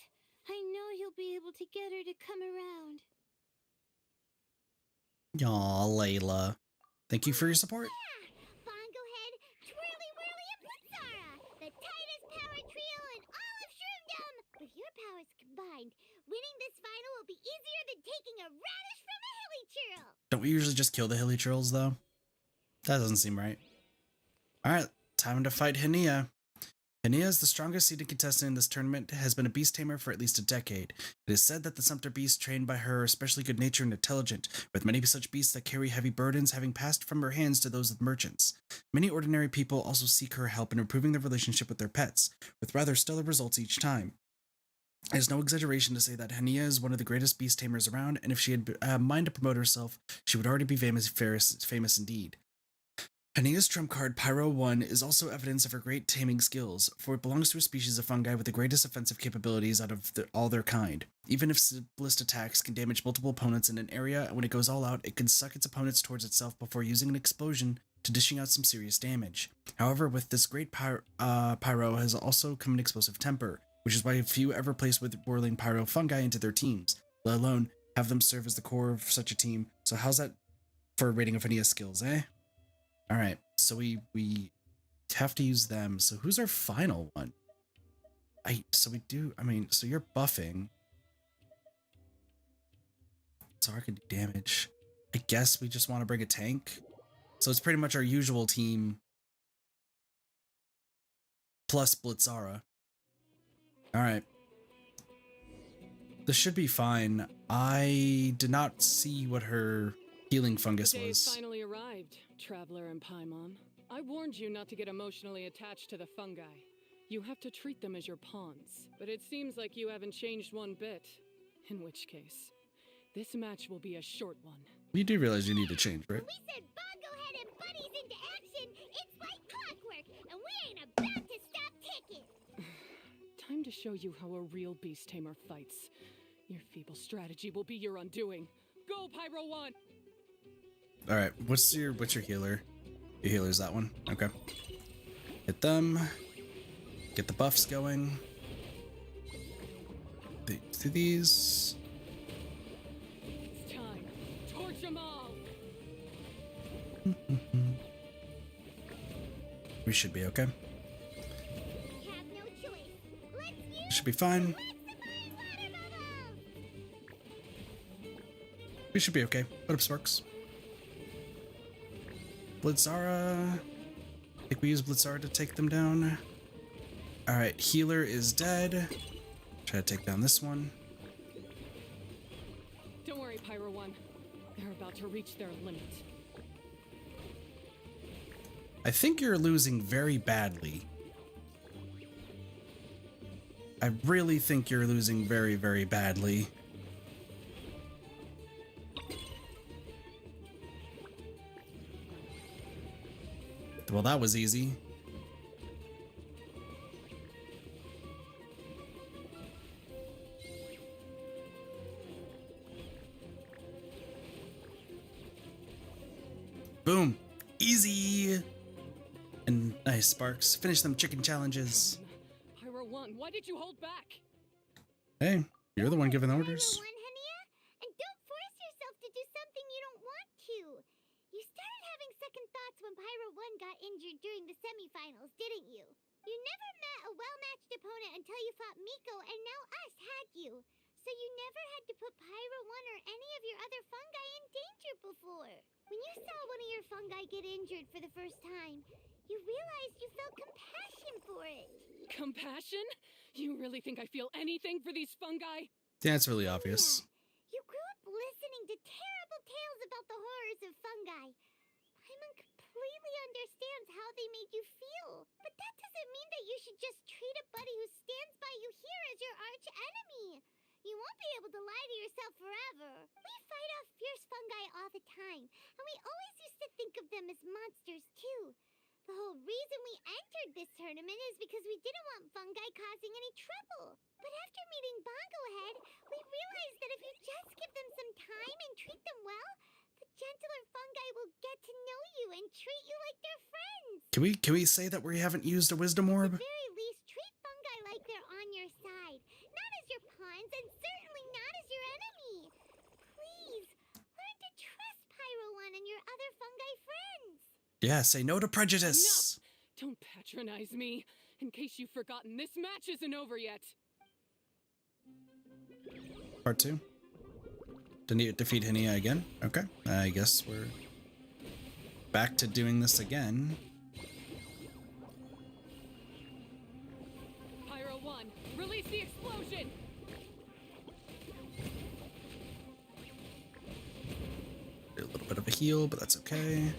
I know you'll be able to get her to come around. Aw, Layla. Thank you for your support. Yeah! Bongo Head, Twirly Whirly, and Blitzara! The tightest power trio in all of Shroomdom! With your powers combined, winning this final will be easier than taking a radish from a hilly churl! Don't we usually just kill the hilly trolls, though? That doesn't seem right. Alright, time to fight Hania. Hania is the strongest seeded contestant in this tournament, has been a beast tamer for at least a decade. It is said that the Sumpter beasts trained by her are especially good-natured and intelligent, with many such beasts that carry heavy burdens having passed from her hands to those of merchants. Many ordinary people also seek her help in improving their relationship with their pets, with rather stellar results each time. It is no exaggeration to say that Hania is one of the greatest beast tamers around, and if she had a mind to promote herself, she would already be famous indeed. Hania's trump card, Pyro 1, is also evidence of her great taming skills, for it belongs to a species of fungi with the greatest offensive capabilities out of all their kind. Even if simplest attacks can damage multiple opponents in an area, and when it goes all out, it can suck its opponents towards itself before using an explosion to dishing out some serious damage. However, with this great Pyro has also come an explosive temper, which is why few ever place with whirling Pyro fungi into their teams, let alone have them serve as the core of such a team. So how's that for a rating of Hania's skills, eh? Alright, so we have to use them. So who's our final one? So you're buffing. Zara can do damage. I guess we just want to bring a tank. So it's pretty much our usual team. Plus Blitzara. Alright. This should be fine. I did not see what her healing fungus The day was. finally arrived, Traveler and Paimon. I warned you not to get emotionally attached to the fungi. You have to treat them as your pawns, but it seems like you haven't changed one bit. In which case, this match will be a short one. You do realize you need to change, right? When we send Bongo Head and buddies into action, it's like clockwork, and we ain't about to stop ticking! Time to show you how a real beast tamer fights. Your feeble strategy will be your undoing. Go, Pyro 1! Alright, what's your healer? Your healer's that one. Okay. Hit them. Get the buffs going. Do these. It's time. Torch them all! We should be okay. We have no choice. Let's use Should be fine. water bubbles! We should be okay. Put up sparks. Blitzara. I think we use Blitzara to take them down. Alright, healer is dead. Try to take down this one. Don't worry, Pyro 1. They're about to reach their limit. I think you're losing very badly. I really think you're losing very, very badly. Well, that was easy. Boom. Easy. And nice, Sparks. Finish them chicken challenges. Pyro 1, why did you hold back? Hey, you're the one giving the orders. Pyro 1, Hania? And don't force yourself to do something you don't want to. You started having second thoughts when Pyro 1 got injured during the semifinals, didn't you? You never met a well-matched opponent until you fought Miko, and now us had you. So you never had to put Pyro 1 or any of your other fungi in danger before. When you saw one of your fungi get injured for the first time, you realized you felt compassion for it. Compassion? You really think I feel anything for these fungi? Yeah, it's really obvious. You grew up listening to terrible tales about the horrors of fungi. Paimon completely understands how they made you feel. But that doesn't mean that you should just treat a buddy who stands by you here as your arch enemy. You won't be able to lie to yourself forever. We fight off fierce fungi all the time, and we always used to think of them as monsters too. The whole reason we entered this tournament is because we didn't want fungi causing any trouble. But after meeting Bongo Head, we realized that if you just give them some time and treat them well, the gentler fungi will get to know you and treat you like their friends. Can we say that we haven't used a wisdom At orb? the very least, treat fungi like they're on your side, not as your pawns, and certainly not as your enemy. Please, learn to trust Pyro One and your other fungi friends. Yeah, say no to prejudice. Enough! Don't patronize me. In case you've forgotten, this match isn't over yet. Part 2. Defeat Hinia again. Okay, I guess we're back to doing this again. Pyro 1, release the explosion! A little bit of a heal, but that's okay.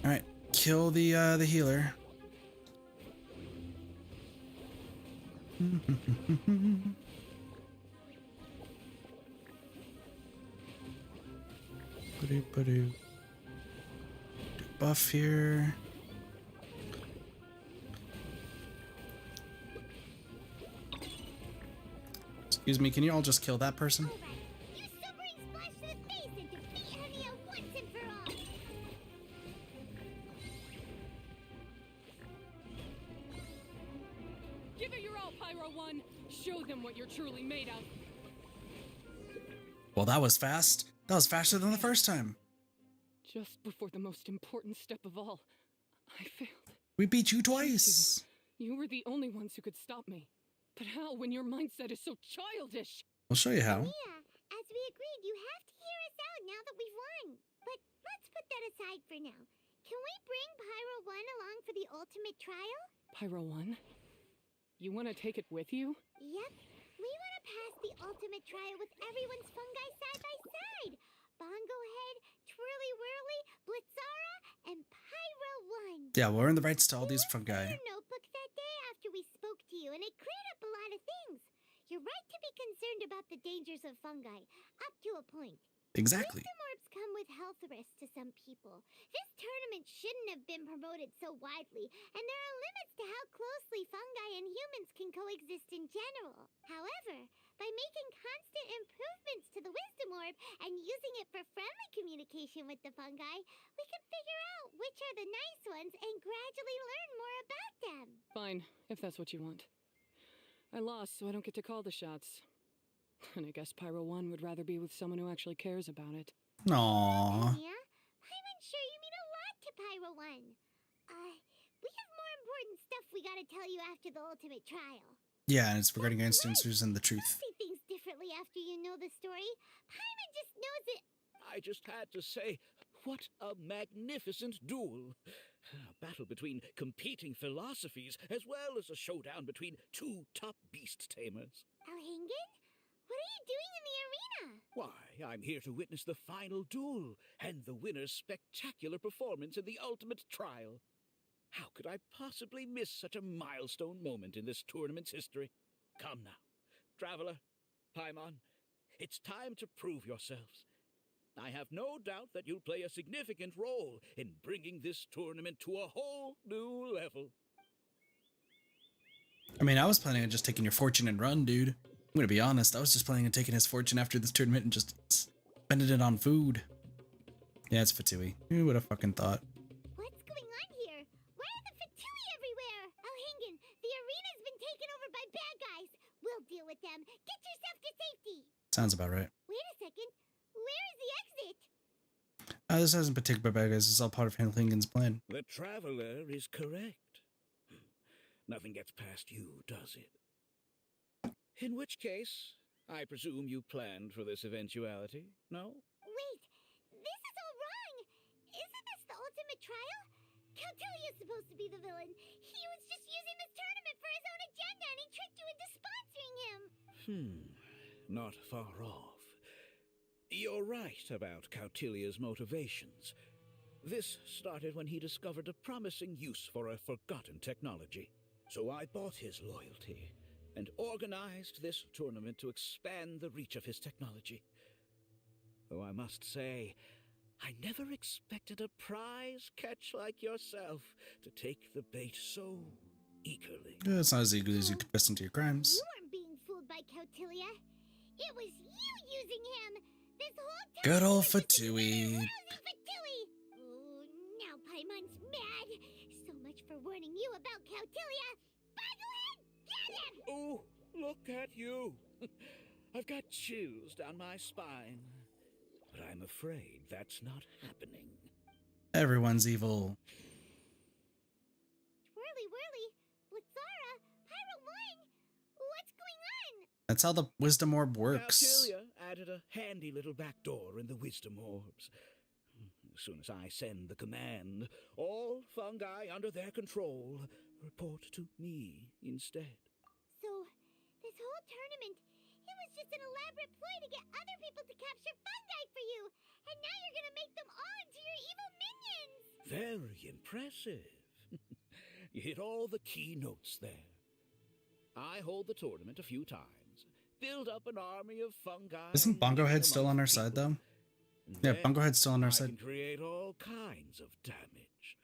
All right, kill the healer. Buff here. Excuse me, can you all just kill that person? All right, use Sobering Splash to the face and defeat Henia once and for all. Give it your all, Pyro 1! Show them what you're truly made of! Well, that was fast. That was faster than the first time. Just before the most important step of all, I failed. We beat you twice. You were the only ones who could stop me. But how when your mindset is so childish? I'll show you how. Yeah, as we agreed, you have to hear us out now that we've won. But let's put that aside for now. Can we bring Pyro 1 along for the ultimate trial? Pyro 1? You want to take it with you? Yep. We want to pass the ultimate trial with everyone's fungi side by side. Bongo Head, Twirly Whirly, Blitzara, and Pyro 1. Yeah, we're in the rights to all these fungi. Your notebook that day after we spoke to you, and it cleared up a lot of things. You're right to be concerned about the dangers of fungi, up to a point. Exactly. Wisdom orbs come with health risks to some people. This tournament shouldn't have been promoted so widely, and there are limits to how closely fungi and humans can coexist in general. However, by making constant improvements to the wisdom orb and using it for friendly communication with the fungi, we can figure out which are the nice ones and gradually learn more about them. Fine, if that's what you want. I lost, so I don't get to call the shots. And I guess Pyro 1 would rather be with someone who actually cares about it. Aww. Yeah? I'm sure you mean a lot to Pyro 1. We have more important stuff we gotta tell you after the ultimate trial. Yeah, and it's regarding instances and the truth. You'll see things differently after you know the story. Paimon just knows it. I just had to say, what a magnificent duel. A battle between competing philosophies, as well as a showdown between two top beast tamers. Alhingen? What are you doing in the arena? Why, I'm here to witness the final duel and the winner's spectacular performance in the ultimate trial. How could I possibly miss such a milestone moment in this tournament's history? Come now, Traveler, Paimon, it's time to prove yourselves. I have no doubt that you'll play a significant role in bringing this tournament to a whole new level. I mean, I was planning on just taking your fortune and run, dude. I'm gonna be honest, I was just planning on taking his fortune after this tournament and just spending it on food. Yeah, it's Fatui. Who would have fucking thought? What's going on here? Why are the Fatui everywhere? Alhingen, the arena's been taken over by bad guys. We'll deal with them. Get yourself to safety. Sounds about right. Wait a second. Where is the exit? This hasn't been taken by bad guys. It's all part of Hinlingen's plan. The Traveler is correct. Nothing gets past you, does it? In which case, I presume you planned for this eventuality, no? Wait, this is all wrong. Isn't this the ultimate trial? Cautilia's supposed to be the villain. He was just using this tournament for his own agenda and he tricked you into sponsoring him. Not far off. You're right about Cautilia's motivations. This started when he discovered a promising use for a forgotten technology. So I bought his loyalty and organized this tournament to expand the reach of his technology. Though I must say, I never expected a prize catch like yourself to take the bait so eagerly. Yeah, it's not as eager as you could listen to your crimes. You weren't being fooled by Cautilia. It was you using him. This whole time Good old was just another Fatui. lousy Fatui. Oh, now Paimon's mad. So much for warning you about Cautilia. Boglehead, get him! Oh, look at you. I've got chills down my spine. But I'm afraid that's not happening. Everyone's evil. Whirly whirly, Blitzara, Pyro One. What's going on? That's how the wisdom orb works. Cautilia added a handy little back door in the wisdom orbs. As soon as I send the command, all fungi under their control report to me instead. So, this whole tournament, it was just an elaborate ploy to get other people to capture fungi for you, and now you're gonna make them all into your evil minions! Very impressive. You hit all the key notes there. I hold the tournament a few times, build up an army of fungi. Isn't Bongo Head still on our side, though? Yeah, Bongo Head's still on our I side. can create all kinds of damage.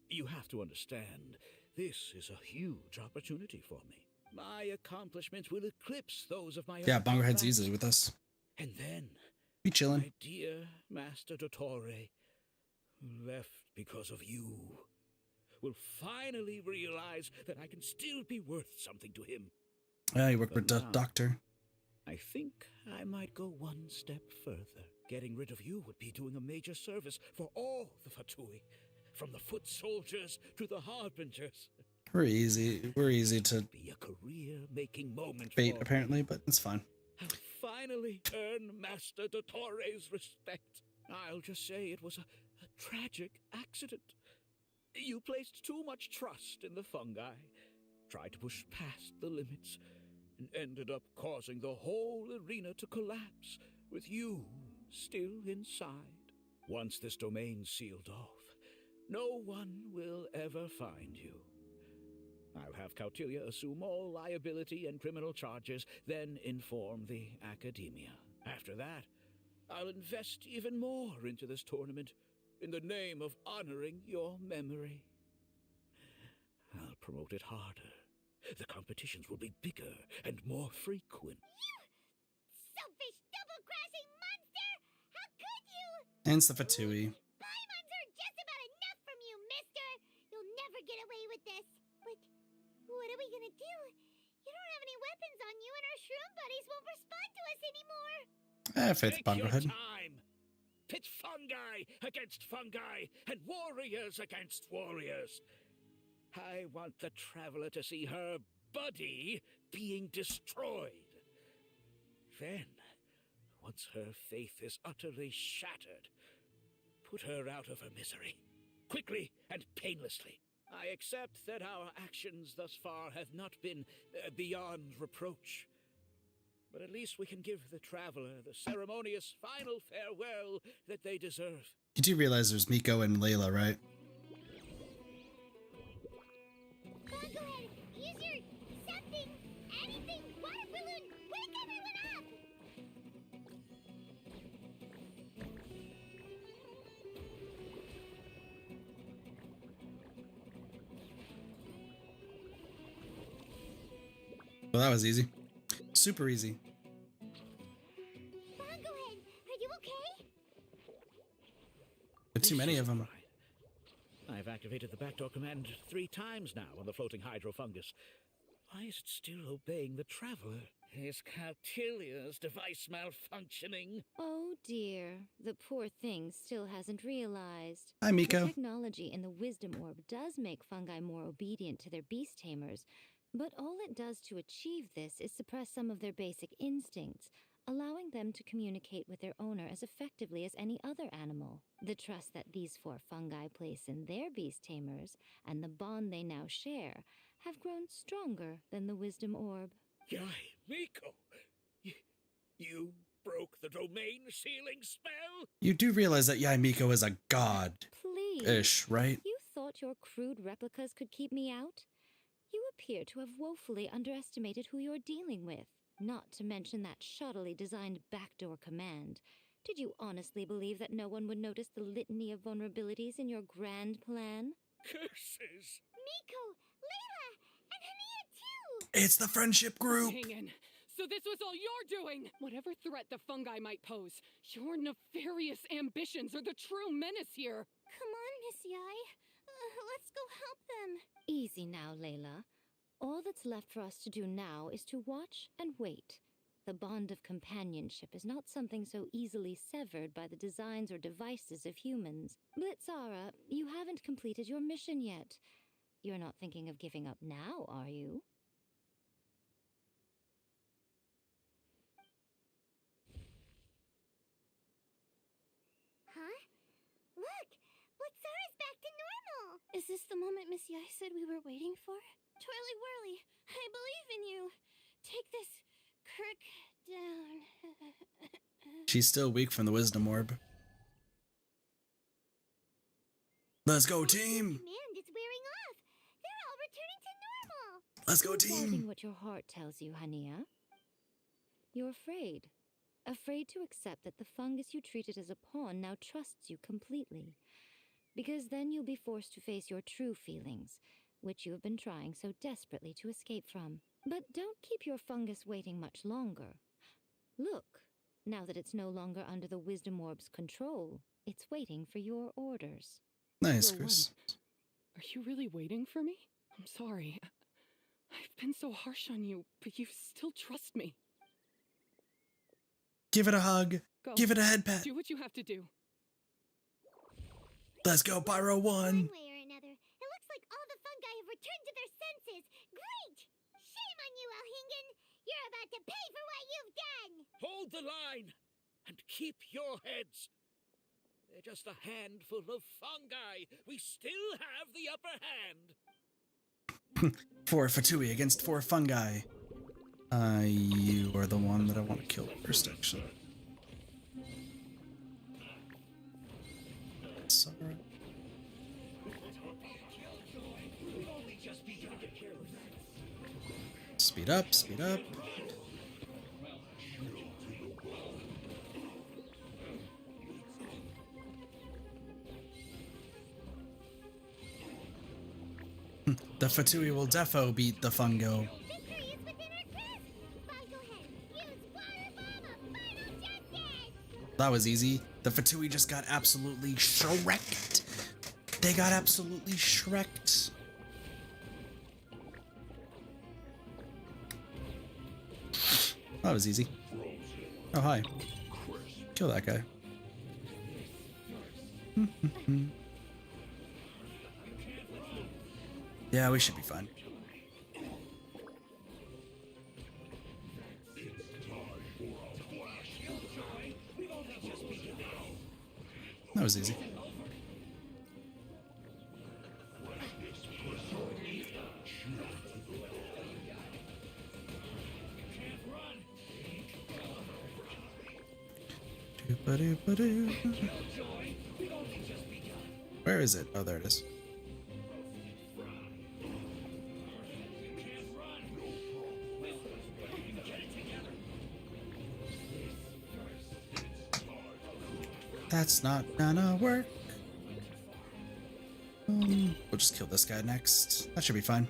You have to understand, this is a huge opportunity for me. My accomplishments will eclipse those of my Yeah, other Bongo Head's comrades. easily with us. And then, Be chilling. my dear Master Dottore, who left because of you, will finally realize that I can still be worth something to him. Yeah, you work But with the now- doctor. I think I might go one step further. Getting rid of you would be doing a major service for all the Fatui, from the foot soldiers to the harbingers. We're easy to Be a career-making moment bait, for me. apparently, but it's fine. I'll finally earn Master Dottore's respect. I'll just say it was a tragic accident. You placed too much trust in the fungi, tried to push past the limits, and ended up causing the whole arena to collapse, with you still inside. Once this domain's sealed off, no one will ever find you. I'll have Cautilia assume all liability and criminal charges, then inform the academia. After that, I'll invest even more into this tournament in the name of honoring your memory. I'll promote it harder. The competitions will be bigger and more frequent. Selfish, double-crashing monster! How could you? And it's the Fatui. Paimons are just about enough from you, mister! You'll never get away with this. But what are we gonna do? You don't have any weapons on you and our shroom buddies won't respond to us anymore. I have faith, Take Bongo your Head. time. Pit fungi against fungi and warriors against warriors. I want the traveler to see her buddy being destroyed. Then, once her faith is utterly shattered, put her out of her misery, quickly and painlessly. I accept that our actions thus far have not been beyond reproach. But at least we can give the traveler the ceremonious final farewell that they deserve. You do realize there's Miko and Layla, right? Go ahead, use your something, anything, water balloon, wake everyone up! Well, that was easy. Super easy. Bongo Head, are you okay? But too many of them. Right. I've activated the backdoor command 3 times now on the floating hydro fungus. Why is it still obeying the traveler? Is Cautilia's device malfunctioning? Oh dear, the poor thing still hasn't realized. Hi, The Miko. technology in the wisdom orb does make fungi more obedient to their beast tamers, but all it does to achieve this is suppress some of their basic instincts, allowing them to communicate with their owner as effectively as any other animal. The trust that these 4 fungi place in their beast tamers and the bond they now share have grown stronger than the wisdom orb. Yai, Miko! You broke the domain sealing spell? You do realize that Yaimiko is a god-ish, Please. right? You thought your crude replicas could keep me out? You appear to have woefully underestimated who you're dealing with, not to mention that shoddily designed backdoor command. Did you honestly believe that no one would notice the litany of vulnerabilities in your grand plan? Curses! Miko, Layla, and Hania too! It's the friendship group! Hang in. So this was all you're doing! Whatever threat the fungi might pose, your nefarious ambitions are the true menace here! Come on, Miss Yai. Let's go help them. Easy now, Layla. All that's left for us to do now is to watch and wait. The bond of companionship is not something so easily severed by the designs or devices of humans. Blitzara, you haven't completed your mission yet. You're not thinking of giving up now, are you? Huh? Look! Blitzara's back to normal! Is this the moment Miss Yai said we were waiting for? Twirly Whirly, I believe in you. Take this crook down. She's still weak from the wisdom orb. Let's go, team! Command is wearing off! They're all returning to normal! Let's go, You're doubting team! what your heart tells you, Hania. You're afraid. Afraid to accept that the fungus you treated as a pawn now trusts you completely. Because then you'll be forced to face your true feelings, which you have been trying so desperately to escape from. But don't keep your fungus waiting much longer. Look, now that it's no longer under the wisdom orb's control, it's waiting for your orders. Nice, For Chris. once. Are you really waiting for me? I'm sorry. I've been so harsh on you, but you still trust me. Give it a hug. Go. Give it a head pat. Do what you have to do. Let's go, Pyro 1. One way or another, it looks like all the fungi have returned to their senses! Great! Shame on you, Alhingen! You're about to pay for what you've done! Hold the line! And keep your heads! They're just a handful of fungi! We still have the upper hand! 4 Fatui against 4 fungi. You are the one that I want to kill first, actually. Sorry. Speed up, speed up. The Fatui will defo beat the Fungo. Victory is within our grasp! Fungo Head, use Water Bomb of Final Justice! That was easy. The Fatui just got absolutely shreked. They got absolutely shreked. That was easy. Oh, hi. Kill that guy. Yeah, we should be fine. That was easy. Doo-ba-doo-ba-doo. Where is it? Oh, there it is. That's not gonna work. We'll just kill this guy next. That should be fine.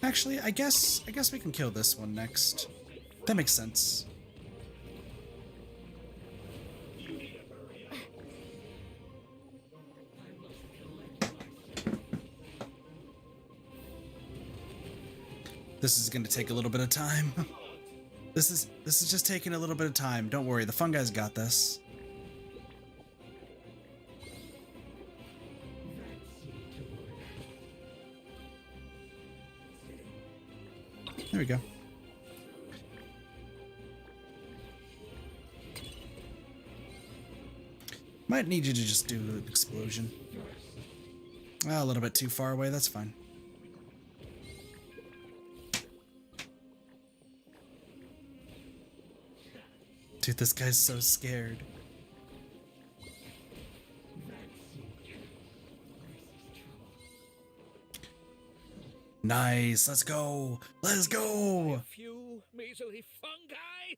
Actually, I guess we can kill this one next. That makes sense. This is gonna take a little bit of time. This is just taking a little bit of time. Don't worry, the fungi's got this. There we go. Might need you to just do an explosion. Ah, a little bit too far away, that's fine. Dude, this guy's so scared. Nice, let's go! Let's go! A few measly fungi?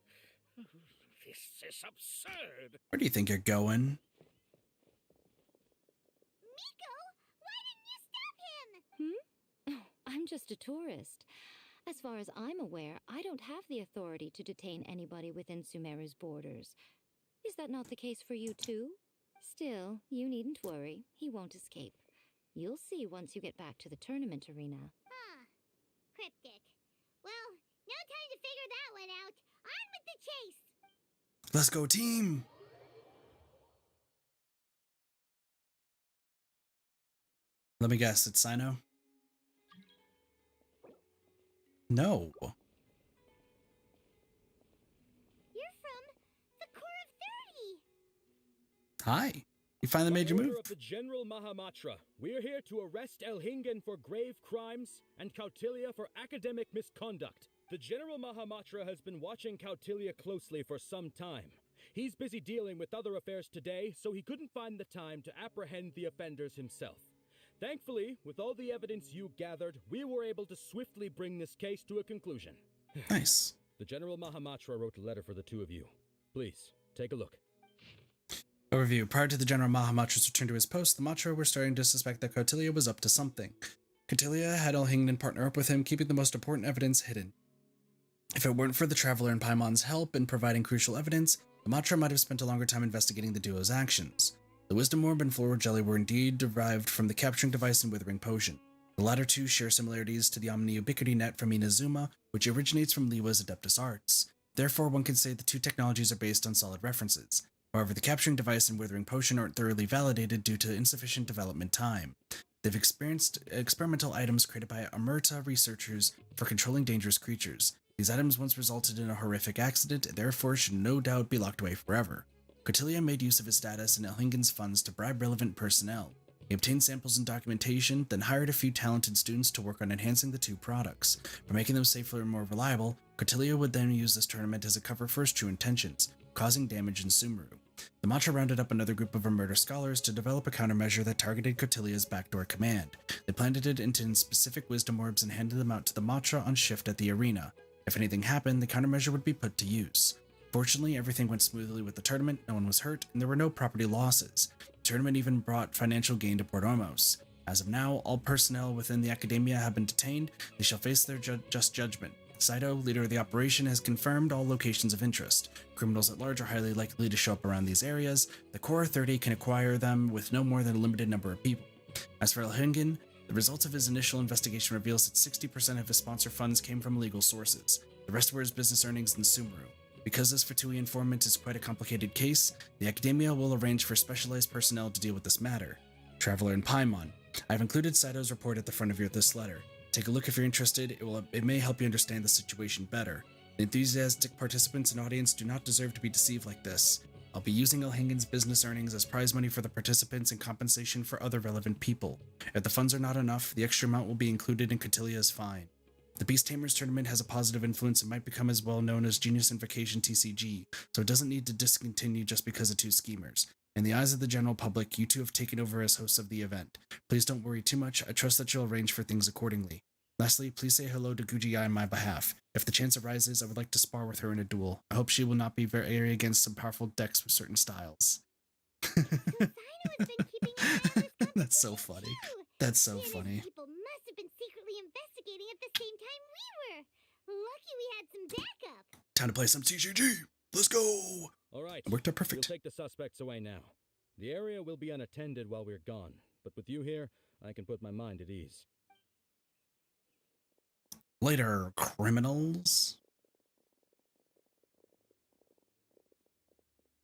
This is absurd. Where do you think you're going? Miko, why didn't you stop him? Oh, I'm just a tourist. As far as I'm aware, I don't have the authority to detain anybody within Sumeru's borders. Is that not the case for you too? Still, you needn't worry. He won't escape. You'll see once you get back to the tournament arena. Cryptic. Well, no time to figure that one out. On with the chase. Let's go, team! Let me guess, it's Sino? No. You're from the Core of 30. Hi. You finally made your By move. order of the General Mahamatra, we're here to arrest Elhingen for grave crimes and Kautilya for academic misconduct. The General Mahamatra has been watching Kautilya closely for some time. He's busy dealing with other affairs today, so he couldn't find the time to apprehend the offenders himself. Thankfully, with all the evidence you gathered, we were able to swiftly bring this case to a conclusion. Nice. The General Mahamatra wrote a letter for the two of you. Please, take a look. Overview. Prior to the General Mahamatra's return to his post, the Matra were starting to suspect that Kautilya was up to something. Kautilya had Elhingen partner up with him, keeping the most important evidence hidden. If it weren't for the Traveler and Paimon's help in providing crucial evidence, the Matra might have spent a longer time investigating the duo's actions. The Wisdom Orb and Floral Jelly were indeed derived from the capturing device and Withering Potion. The latter two share similarities to the Omni-Ubiquity Net from Inazuma, which originates from Liwa's Adeptus Arts. Therefore, one can say the two technologies are based on solid references. However, the capturing device and Withering Potion aren't thoroughly validated due to insufficient development time. They've experienced experimental items created by Omerta researchers for controlling dangerous creatures. These items once resulted in a horrific accident and therefore should no doubt be locked away forever. Kautilya made use of his status and Elhingen's funds to bribe relevant personnel. He obtained samples and documentation, then hired a few talented students to work on enhancing the two products. By making them safer and more reliable, Kautilya would then use this tournament as a cover for his true intentions, causing damage in Sumeru. The Matra rounded up another group of murder scholars to develop a countermeasure that targeted Kautilya's backdoor command. They planted it into specific wisdom orbs and handed them out to the Matra on shift at the arena. If anything happened, the countermeasure would be put to use. Fortunately, everything went smoothly with the tournament, no one was hurt, and there were no property losses. The tournament even brought financial gain to Port Ormos. As of now, all personnel within the academia have been detained. They shall face their just judgment. Saito, leader of the operation, has confirmed all locations of interest. Criminals at large are highly likely to show up around these areas. The Core 30 can acquire them with no more than a limited number of people. As for Elhingen, the results of his initial investigation reveals that 60% of his sponsor funds came from legal sources. The rest were his business earnings in Sumeru. Because this Fatui informant is quite a complicated case, the Academia will arrange for specialized personnel to deal with this matter. Traveler and Paimon, I've included Saito's report at the front of this letter. Take a look if you're interested, it may help you understand the situation better. The enthusiastic participants and audience do not deserve to be deceived like this. I'll be using Elhingen's business earnings as prize money for the participants and compensation for other relevant people. If the funds are not enough, the extra amount will be included in Kautilya's fine. The Beast Tamers tournament has a positive influence and might become as well known as Genius Invocation TCG, so it doesn't need to discontinue just because of two schemers. In the eyes of the general public, you two have taken over as hosts of the event. Please don't worry too much, I trust that you'll arrange for things accordingly. Lastly, please say hello to Guji on my behalf. If the chance arises, I would like to spar with her in a duel. I hope she will not be very against some powerful decks with certain styles. So Sino has been keeping an eye on this competition That's so funny. too. That's so He and his funny. people must have been secretly investigating at the same time we were. Lucky we had some backup. Time to play some TCG. Let's go. All right. It worked out We'll perfect. take the suspects away now. The area will be unattended while we're gone, but with you here, I can put my mind at ease. Later, criminals.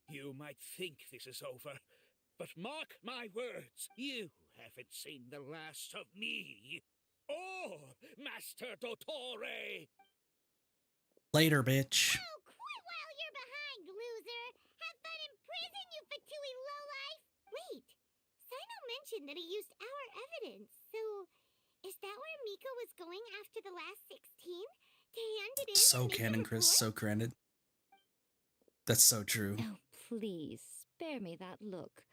You might think this is over, but mark my words, you haven't seen the last of me. Oh, Master Dottore! Later, bitch. Oh, quit while you're behind, loser! Have fun in prison, you fatui lowlife! Wait, Sino mentioned that he used our evidence, so is that where Miko was going after the last 16? To hand it in So and make canon, a Chris. report? So granted. That's so true. Oh, please, spare me that look.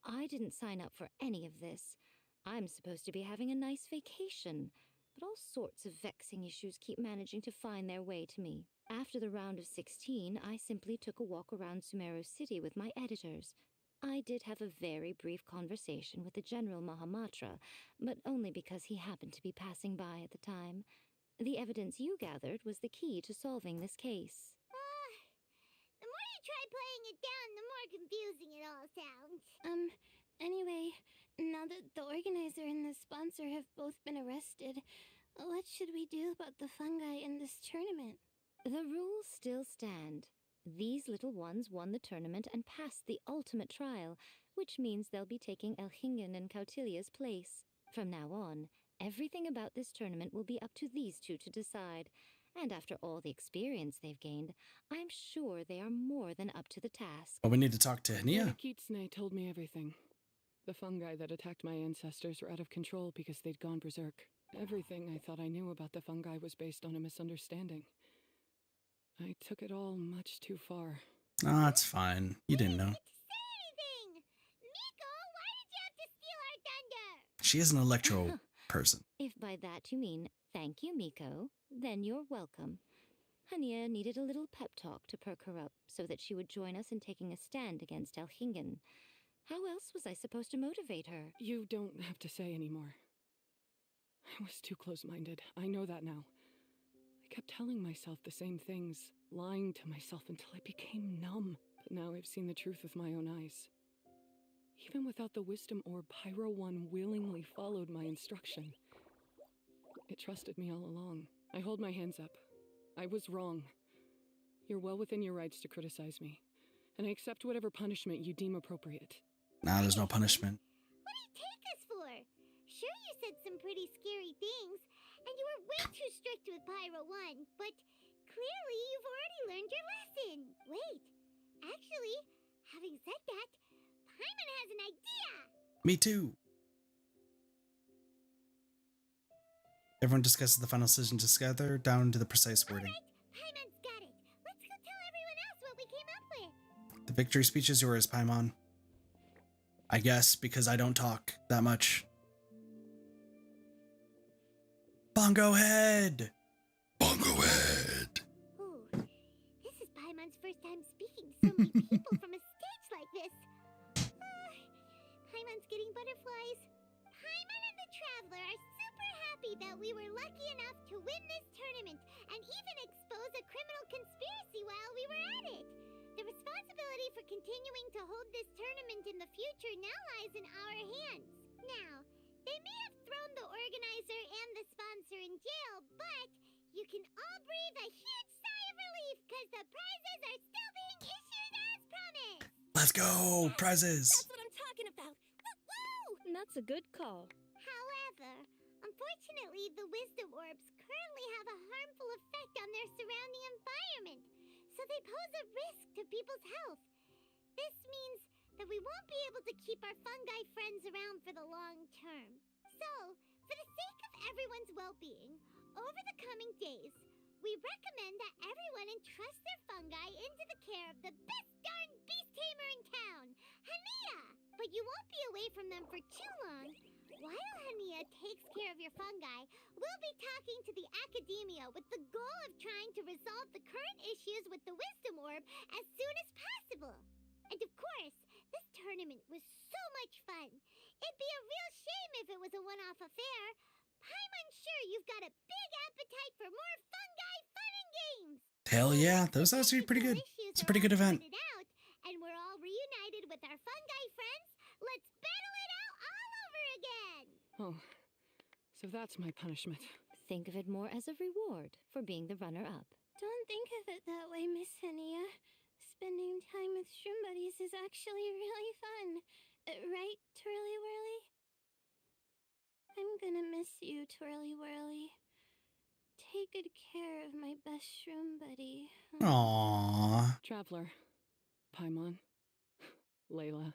I didn't sign up for any of this. I'm supposed to be having a nice vacation, but all sorts of vexing issues keep managing to find their way to me. After the round of 16, I simply took a walk around Sumeru City with my editors. I did have a very brief conversation with the General Mahamatra, but only because he happened to be passing by at the time. The evidence you gathered was the key to solving this case. The more you try playing it down, the more confusing it all sounds. Anyway, now that the organizer and the sponsor have both been arrested, what should we do about the fungi in this tournament? The rules still stand. These little ones won the tournament and passed the ultimate trial, which means they'll be taking Elhingen and Cautilia's place. From now on, everything about this tournament will be up to these two to decide. And after all the experience they've gained, I'm sure they are more than up to the task. Well, we need to talk to Hania. Lady Kitsune told me everything. The fungi that attacked my ancestors were out of control because they'd gone berserk. Everything I thought I knew about the fungi was based on a misunderstanding. I took it all much too far. Oh, it's fine. You didn't know. Say anything! Miko, why did you have to steal our thunder? She is an electro person. If by that you mean thank you, Miko, then you're welcome. Hania needed a little pep talk to perk her up so that she would join us in taking a stand against Elhingen. How else was I supposed to motivate her? You don't have to say anymore. I was too close-minded. I know that now. I kept telling myself the same things, lying to myself until I became numb. But now I've seen the truth with my own eyes. Even without the wisdom orb, Pyro 1 willingly followed my instruction. It trusted me all along. I hold my hands up. I was wrong. You're well within your rights to criticize me, and I accept whatever punishment you deem appropriate. Nah, there's no punishment. What do you take us for? Sure, you said some pretty scary things, and you were way too strict with Pyro 1, but clearly you've already learned your lesson. Wait, actually, having said that, Paimon has an idea! Me too. Everyone discusses the final decision together, down to the precise wording. Alright, Paimon's got it. Let's go tell everyone else what we came up with. The victory speech is yours, Paimon. I guess, because I don't talk that much. Bongo head! Bongo head! Ooh, this is Paimon's first time speaking to so many people from a stage like this. Paimon's getting butterflies. Paimon and the Traveler are super happy that we were lucky enough to win this tournament and even expose a criminal conspiracy while we were at it. The responsibility for continuing to hold this tournament in the future now lies in our hands. Now, they may have thrown the organizer and the sponsor in jail, but you can all breathe a huge sigh of relief because the prizes are still being issued as promised. Let's go! Prizes! That's what I'm talking about! Woo! That's a good call. However, unfortunately, the wisdom orbs currently have a harmful effect on their surrounding environment, so they pose a risk to people's health. This means that we won't be able to keep our fungi friends around for the long term. So, for the sake of everyone's well-being, over the coming days, we recommend that everyone entrust their fungi into the care of the best darn beast tamer in town, Hania! But you won't be away from them for too long. While Hania takes care of your fungi, we'll be talking to the academia with the goal of trying to resolve the current issues with the wisdom orb as soon as possible. And of course, this tournament was so much fun. It'd be a real shame if it was a one-off affair. Paimon's sure you've got a big appetite for more fungi fun and games. Hell yeah, those sounds pretty good. It's a pretty good event. Out, and we're all reunited with our fungi friends. Let's battle it out all over again. Oh, so that's my punishment. Think of it more as a reward for being the runner-up. Don't think of it that way, Miss Hania. Spending time with shroom buddies is actually really fun. Right, Twirly Whirly? I'm gonna miss you, Twirly Whirly. Take take good care of my best shroom buddy. Aww. Traveler, Paimon, Layla,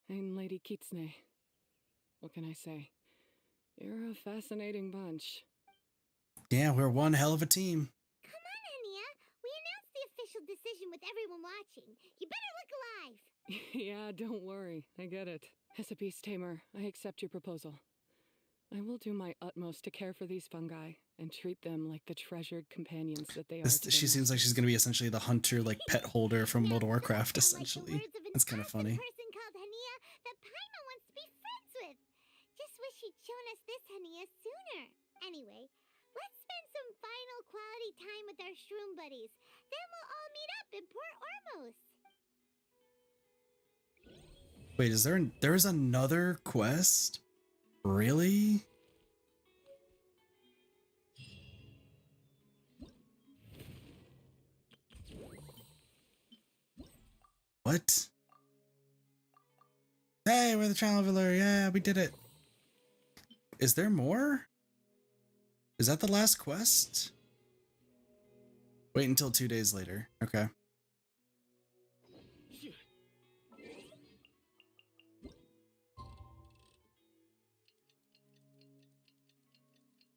and Lady Kitsune. What can I say? You're a fascinating bunch. Yeah, we're one hell of a team. Come on, Hania. We announced the official decision with everyone watching. You better look alive. Yeah, don't worry. I get it. As a beast tamer, I accept your proposal. I will do my utmost to care for these fungi and treat them like the treasured companions that they are. She seems like she's going to be essentially the hunter, like pet holder from World of Warcraft, essentially. That's kind of funny. Person called Hania that Paimon wants to be friends with. Just wish she'd shown us this Hania sooner. Anyway, let's spend some final quality time with our shroom buddies. Then we'll all meet up in Port Ormos. Wait, there is another quest? Really? What? Hey, we're the Traveler. Yeah, we did it. Is there more? Is that the last quest? Wait until 2 days later. Okay.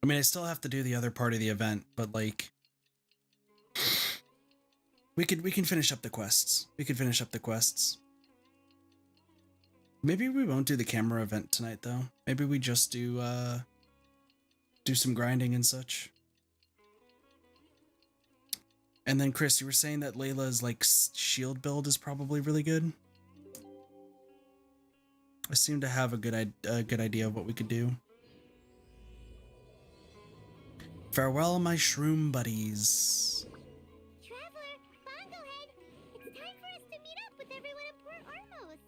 I mean, I still have to do the other part of the event, but like, we can finish up the quests. We can finish up the quests. Maybe we won't do the camera event tonight, though. Maybe we just do some grinding and such. And then, Chris, you were saying that Layla's like shield build is probably really good. I seem to have a good idea of what we could do. Farewell, my shroom buddies. Traveler, Bongohead, it's time for us to meet up with everyone in Port Ormos.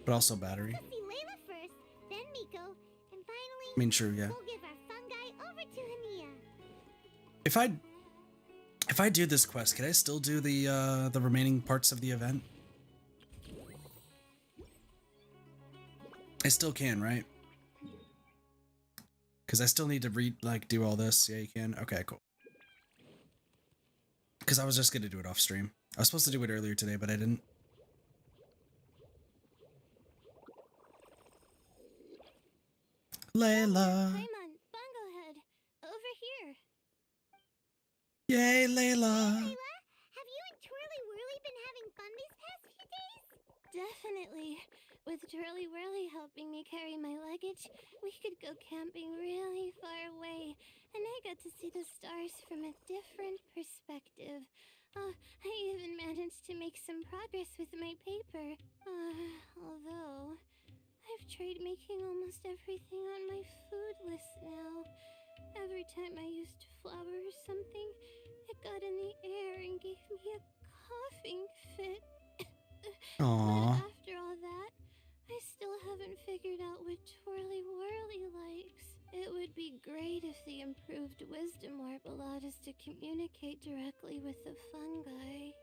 But also battery. We'll see Layla first, then Miko, and finally, I mean, sure, yeah. we'll give our fungi over to Hania. If I do this quest, can I still do the remaining parts of the event? I still can, right? Because I still need to do all this. Yeah, you can. Okay, cool. Because I was just going to do it off stream. I was supposed to do it earlier today, but I didn't. Layla. Paimon, Bongohead, over here. Yay, Layla. Layla, have you and Twirly Whirly been having fun these past few days? Definitely. With Twirly Whirly helping me carry my luggage, we could go camping really far away, and I got to see the stars from a different perspective. Oh, I even managed to make some progress with my paper. Although, I've tried making almost everything on my food list now. Every time I used flour or something, it got in the air and gave me a coughing fit. Aww. But after all that, I still haven't figured out what Twirly Whirly likes. It would be great if the improved wisdom warp allowed us to communicate directly with the fungi.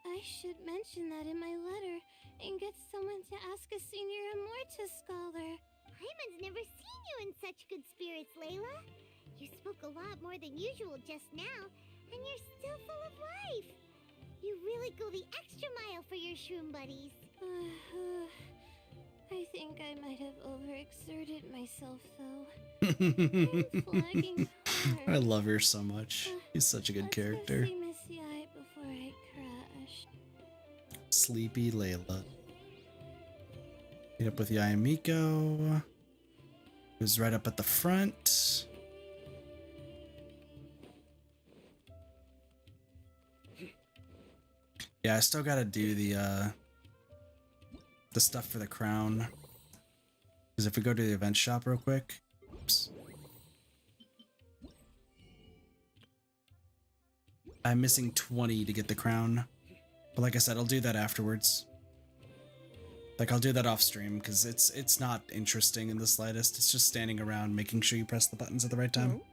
I should mention that in my letter and get someone to ask a senior Immortus scholar. Paimon's never seen you in such good spirits, Layla. You spoke a lot more than usual just now, and you're still full of life. You really go the extra mile for your shroom buddies. I think I might have overexerted myself, though. I'm flagging hard. I love her so much. He's such a good character. Let's go see Missy Eye before I crash. Sleepy Layla. Meet up with Yayamiko, who's right up at the front. Yeah, I still gotta do the stuff for the crown. Because if we go to the event shop real quick. Oops. I'm missing 20 to get the crown. But like I said, I'll do that afterwards. Like, I'll do that off stream, because it's not interesting in the slightest. It's just standing around, making sure you press the buttons at the right time. Oh,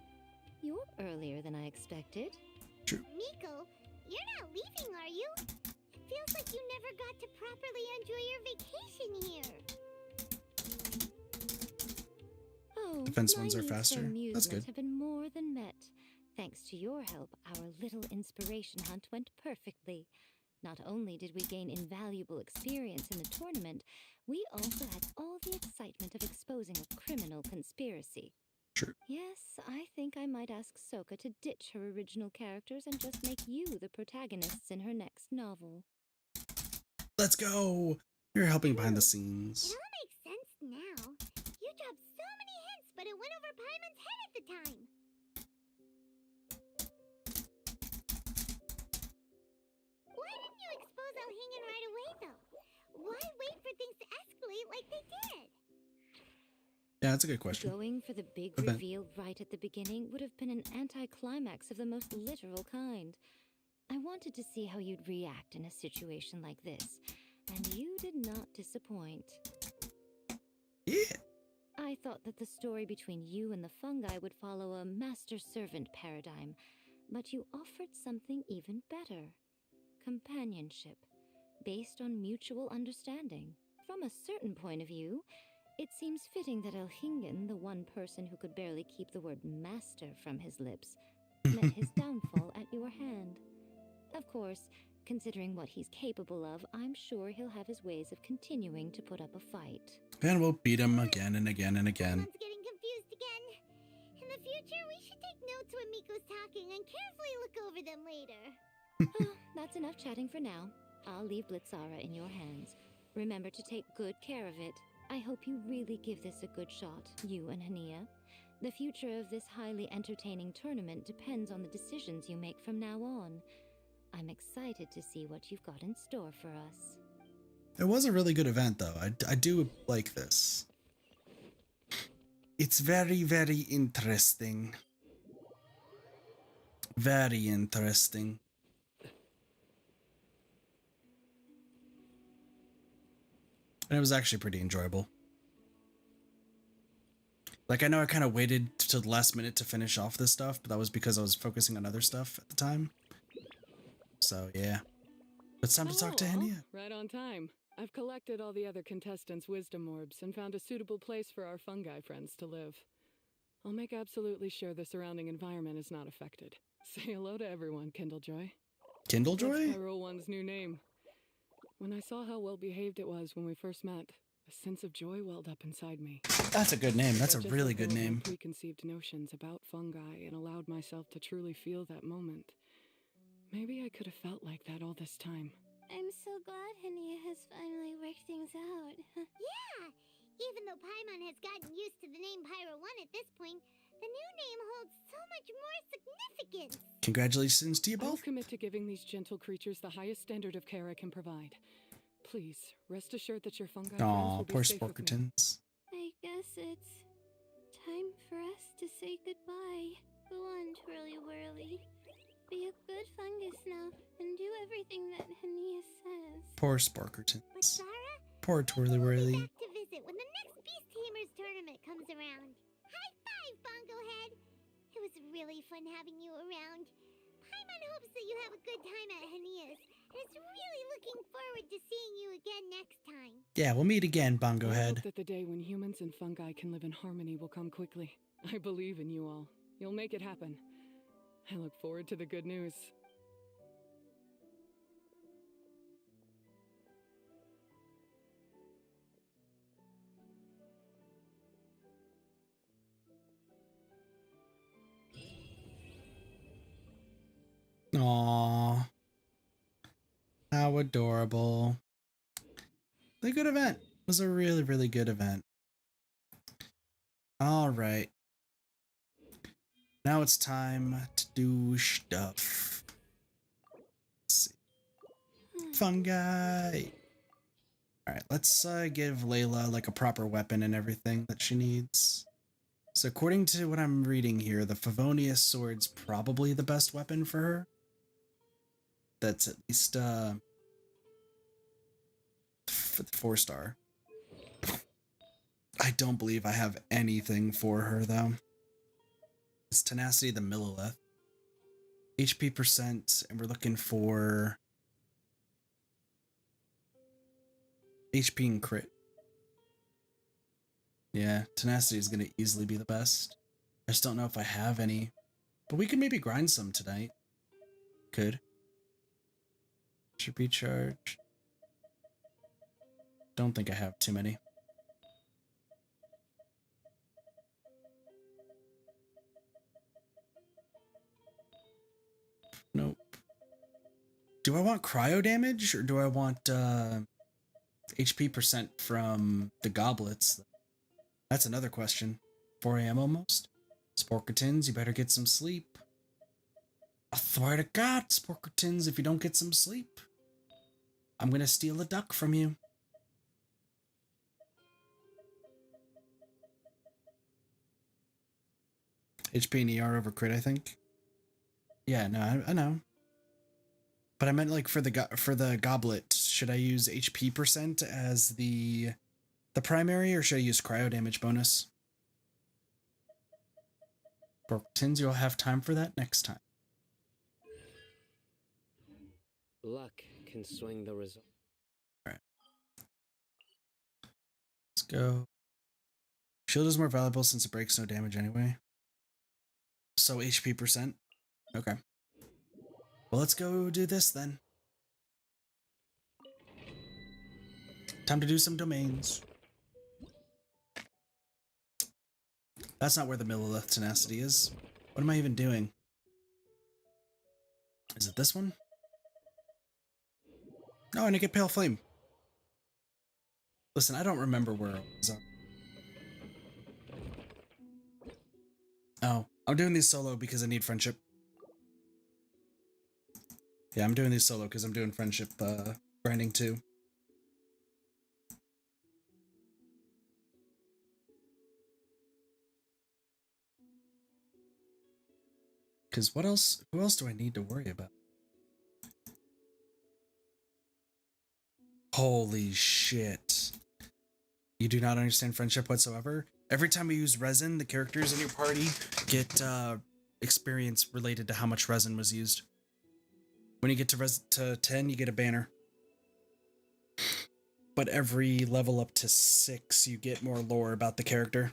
you're earlier than I expected. True. Miko, you're not leaving, are you? It feels like you never got to properly enjoy your vacation here. Oh, Defense my ones are needs for faster. That's amusement good. have been more than met. Thanks to your help, our little inspiration hunt went perfectly. Not only did we gain invaluable experience in the tournament, we also had all the excitement of exposing a criminal conspiracy. True. Yes, I think I might ask Soka to ditch her original characters and just make you the protagonists in her next novel. Let's go! You're helping behind the It scenes. all makes sense now. You dropped so many hints, but it went over Paimon's head at the time. Why didn't you expose Alhingen right away, though? Why wait for things to escalate like they did? Yeah, that's a good question. Going for the big Event. reveal right at the beginning would have been an anticlimax of the most literal kind. I wanted to see how you'd react in a situation like this, and you did not disappoint. Yeah. I thought that the story between you and the fungi would follow a master-servant paradigm, but you offered something even better. Companionship, based on mutual understanding. From a certain point of view, it seems fitting that Elhingen, the one person who could barely keep the word master from his lips, met his downfall at your hand. Of course, considering what he's capable of, I'm sure he'll have his ways of continuing to put up a fight. And we'll beat him again and again and again. Someone's getting confused again. In the future, we should take notes when Miko's talking and carefully look over them later. That's enough chatting for now. I'll leave Blitzara in your hands. Remember to take good care of it. I hope you really give this a good shot, you and Hania. The future of this highly entertaining tournament depends on the decisions you make from now on. I'm excited to see what you've got in store for us. It was a really good event, though. I do like this. It's very, very interesting. Very interesting. And it was actually pretty enjoyable. Like, I know I kind of waited till the last minute to finish off this stuff, but that was because I was focusing on other stuff at the time. So, yeah. It's time to talk to Hello, Hania. Right on time. I've collected all the other contestants' wisdom orbs and found a suitable place for our fungi friends to live. I'll make absolutely sure the surrounding environment is not affected. Say hello to everyone, Kindlejoy. Kindlejoy? That's Pyro One's new name. When I saw how well behaved it was when we first met, a sense of joy welled up inside me. That's a good name. That's a I just really let go good of my name. preconceived notions about fungi and allowed myself to truly feel that moment. Maybe I could have felt like that all this time. I'm so glad Hania has finally worked things out. Yeah! Even though Paimon has gotten used to the name Pyro 1 at this point, the new name holds so much more significance. Congratulations to you I'll both. commit to giving these gentle creatures the highest standard of care I can provide. Please, rest assured that your fungi friends Aw, will be poor safe with me. Sporkertons. I guess it's time for us to say goodbye. Go on, Twirly Whirly. Be a good fungus now and do everything that Hania says. Poor Sporkertons. Sarah, Poor Twirly we'll be Whirly. back to visit when the next Beast Tamers tournament comes around. High five, Bongo Head! It was really fun having you around. Paimon hopes that you have a good time at Hania's, and is really looking forward to seeing you again next time. Yeah, we'll meet again, Bongo I Head. hope that the day when humans and fungi can live in harmony will come quickly. I believe in you all. You'll make it happen. I look forward to the good news. Aww. How adorable. A good event. It was a really, really good event. Alright. Now it's time to do stuff. Let's see. Fungi. Alright, let's give Layla like a proper weapon and everything that she needs. So according to what I'm reading here, the Favonius sword's probably the best weapon for her. That's at least 4-star. I don't believe I have anything for her though. It's Tenacity the Millilith. HP percent, and we're looking for HP and crit. Yeah, tenacity is going to easily be the best. I just don't know if I have any. But we could maybe grind some tonight. Could. Should be charged. Don't think I have too many. Nope. Do I want cryo damage or do I want HP percent from the goblets? That's another question. 4 a.m. almost. Sporkatins, you better get some sleep. I swear to God, Sporkatins, if you don't get some sleep, I'm gonna steal a duck from you. HP and ER over crit, I think. Yeah, no, I know. But I meant like for the goblet, should I use HP percent as the primary, or should I use cryo damage bonus? Sporkatins, you'll have time for that next time. Luck can swing the result. Alright. Let's go. Shield is more valuable since it breaks no damage anyway. So HP percent. Okay. Well, let's go do this then. Time to do some domains. That's not where the Millilith tenacity is. What am I even doing? Is it this one? Oh, and I get Pale Flame. Listen, I don't remember where it was. Oh, I'm doing these solo because I need friendship. Yeah, I'm doing these solo because I'm doing friendship grinding too. Because what else? Who else do I need to worry about? Holy shit. You do not understand friendship whatsoever? Every time you use resin, the characters in your party get experience related to how much resin was used. When you get to 10, you get a banner. But every level up to 6, you get more lore about the character.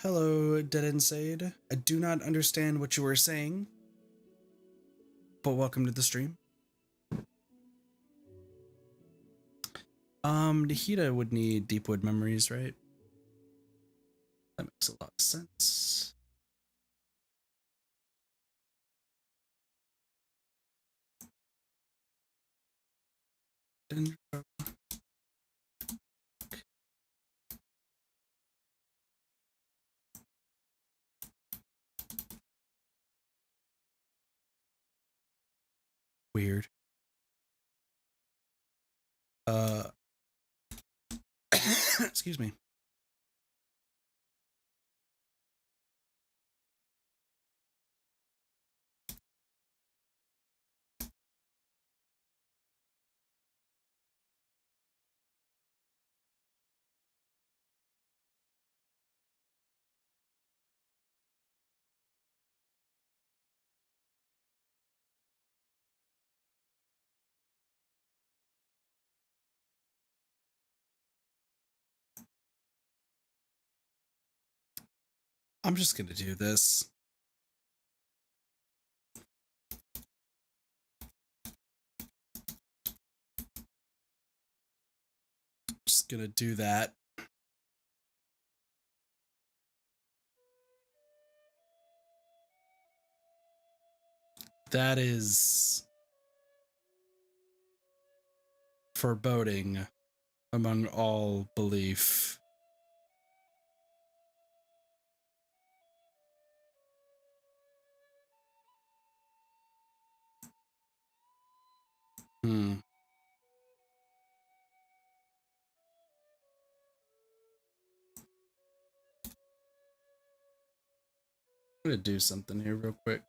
Hello, Dead Inside. I do not understand what you were saying, but welcome to the stream. Nahida would need Deepwood Memories, right? That makes a lot of sense. Weird. Excuse me. I'm just gonna do this. Just gonna do that. That is foreboding among all belief. I'm gonna do something here real quick.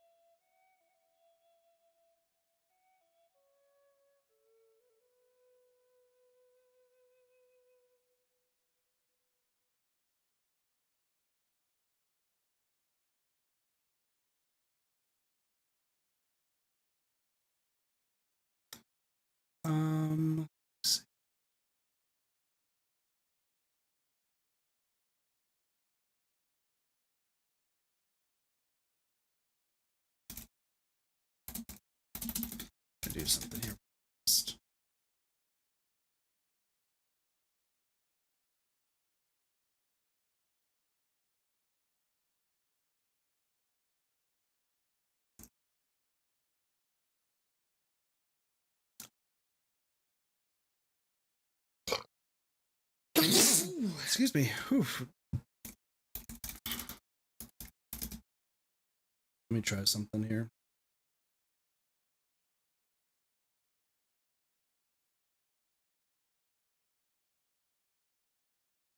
Let's see. Do something here first. Excuse me. Whew. Let me try something here.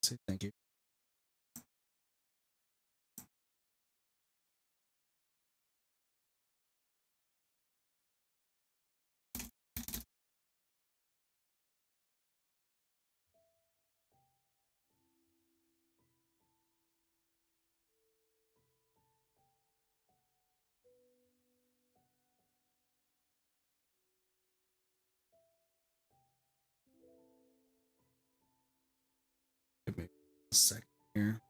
Say thank you. Give me a second here.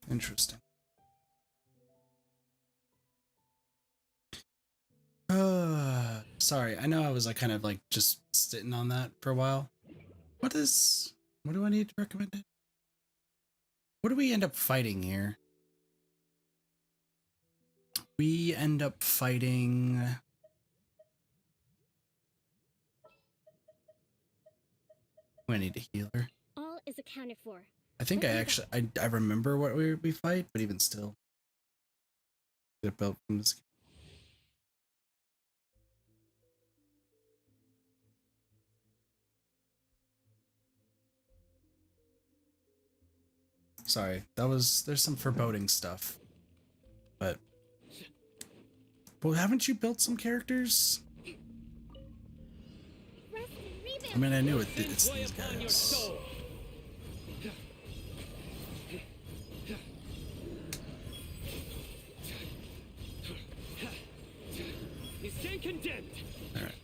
Interesting. Sorry. I know I was like kind of like just sitting on that for a while. What do I need to recommend it? What do we end up fighting here? We end up fighting... I need a healer. All is accounted for. I think I remember what we fight, but even still. Get a belt from this. Sorry, there's some foreboding stuff. But well, haven't you built some characters? I mean, I knew it's these guys. Alright.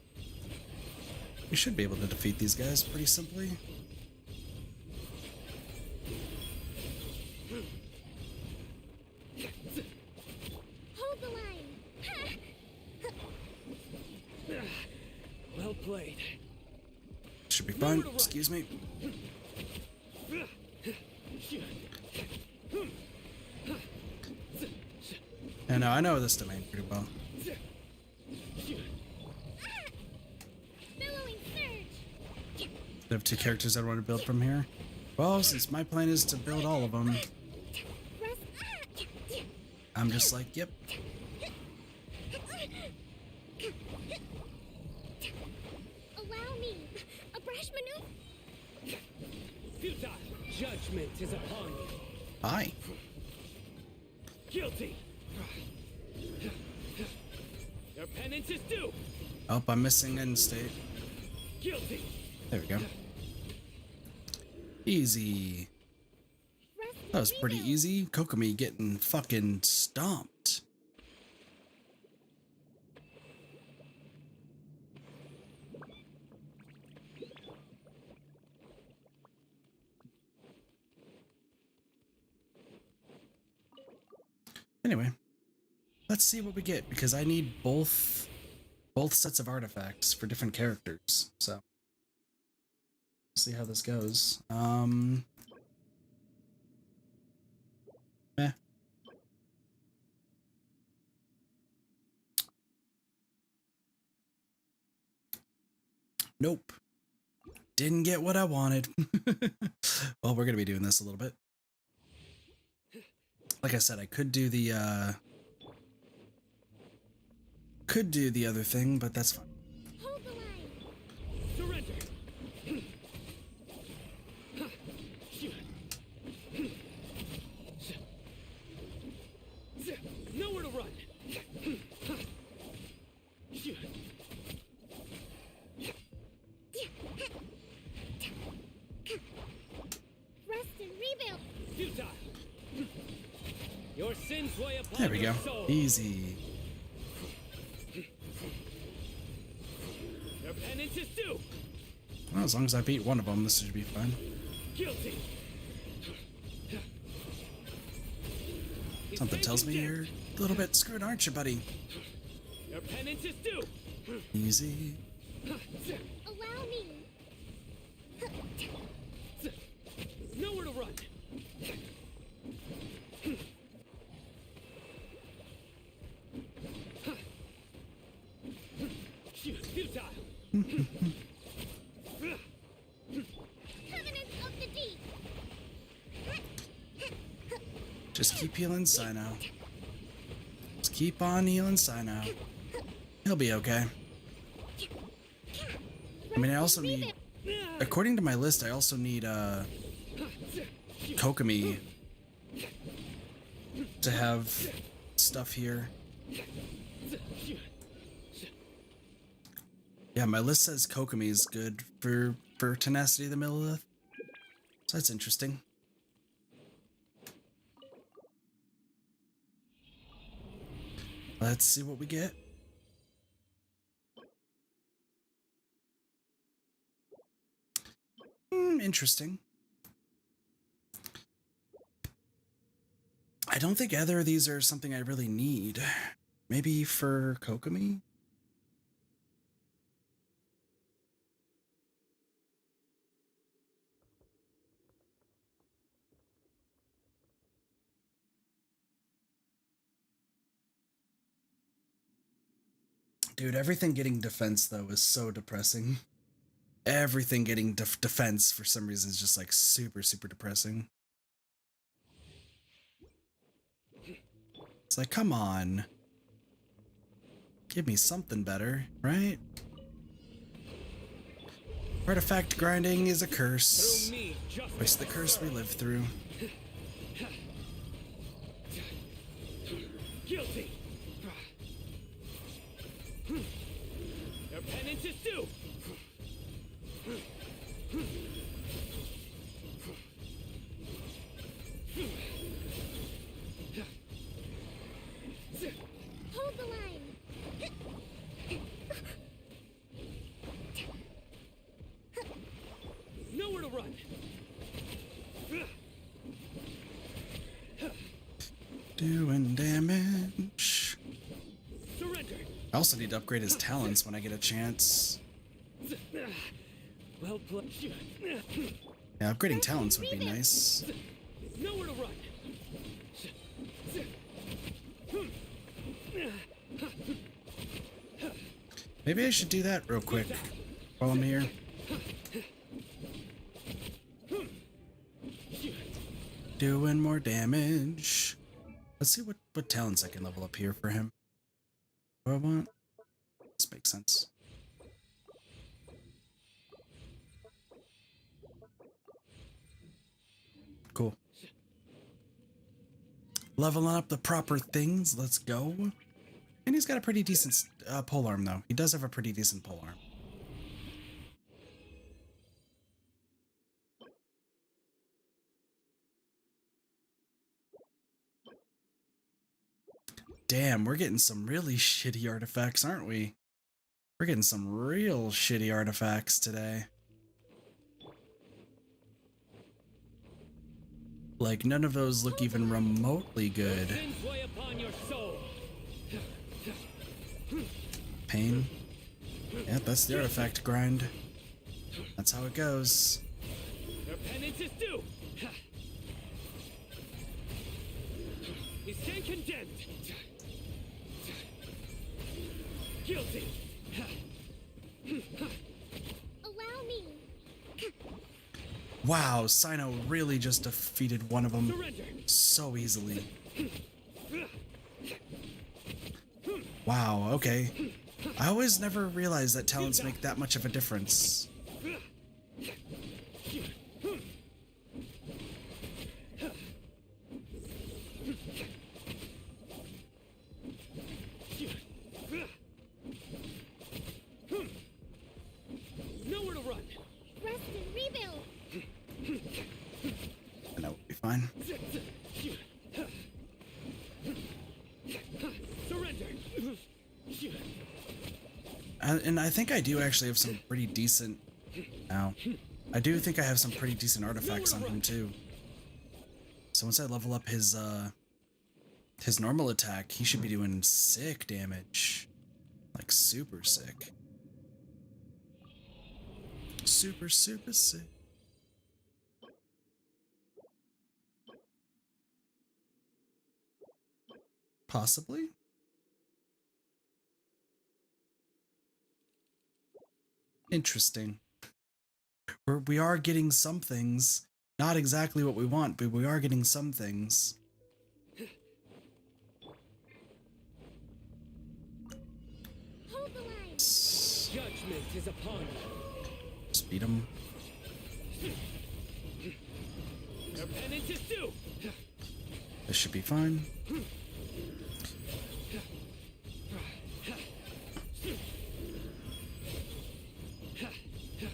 We should be able to defeat these guys pretty simply. Hold the line. Well played. Should be fun. Excuse me. And I know this domain pretty well. I have two characters I want to build from here. Well, since my plan is to build all of them, I'm just like, yep. Allow me. A brash maneuver. Futile judgment is upon you. Hi. Guilty. Your penance is due. Oh, I'm missing end state. Guilty. There we go. Easy. That was pretty easy. Kokomi getting fucking stomped. Anyway, let's see what we get, because I need both sets of artifacts for different characters. So see how this goes. Nope. Didn't get what I wanted. Well, we're gonna be doing this a little bit. Like I said, I could do the other thing, but that's fine. Hold the line. Surrender. Nowhere to run. Rest and rebuild. Futile. Your sins weigh upon There we go. your soul. Easy. penance is due. Well, as long as I beat one of them, this should be fine. Guilty. Something tells me you're a little bit screwed, aren't you, buddy? Your penance is due. Easy. Allow me. Nowhere to run. Futile. Covenant of the Deep. Just keep healing Sino. Just keep on healing Sino. He'll be okay. I mean, I also need, according to my list, I also need Kokomi to have stuff here. Yeah, my list says Kokomi is good for Tenacity of the Millilith. So that's interesting. Let's see what we get. Interesting. I don't think either of these are something I really need. Maybe for Kokomi? Dude, everything getting defense, though, is so depressing. Everything getting defense, for some reason, is just, like, super, super depressing. It's like, come on. Give me something better, right? Artifact grinding is a curse. It's the curse we live through. Guilty. Your penance is due. Hold the line. Nowhere to run. Doing damage. Surrender. I also need to upgrade his talents when I get a chance. Well played. Yeah, upgrading talents would be nice. Nowhere to run. Maybe I should do that real quick while I'm here. Doing more damage. Let's see what talents I can level up here for him. What do I want? This makes sense. Cool. Leveling up the proper things. Let's go. And he's got a pretty decent polearm, though. He does have a pretty decent polearm. Damn, we're getting some really shitty artifacts, aren't we? We're getting some real shitty artifacts today. Like, none of those look even remotely good. Sins weigh upon your soul. Pain. Yep, that's the artifact grind. That's how it goes. Your penance is due. You stand condemned. Guilty. Allow me. Wow, Sino really just defeated one of them Surrender. so easily. Wow, okay. I always never realized that talents make that much of a difference. Nowhere to run. Rest and rebuild. And that would be fine. Surrender. And I think I do actually have some pretty decent. Now, I do think I have some pretty decent artifacts on him too. So once I level up his normal attack, he should be doing sick damage, like super sick, super sick. Possibly. Interesting. We are getting some things. Not exactly what we want, but we are getting some things. Hold the line. Judgment is upon you. Speed him. Your penance is due. This should be fine.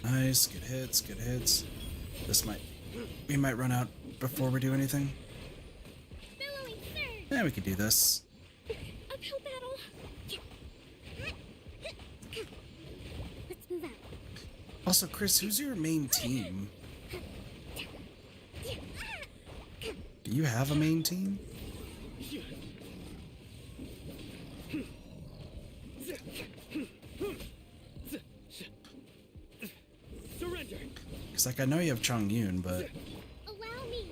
Nice, good hits, good hits. We might run out before we do anything. Billowing surge. Yeah, we could do this. Uphill battle. Let's move out. Also, Chris, who's your main team? Do you have a main team? Surrender. Because, like, I know you have Chong Yun, but Allow me.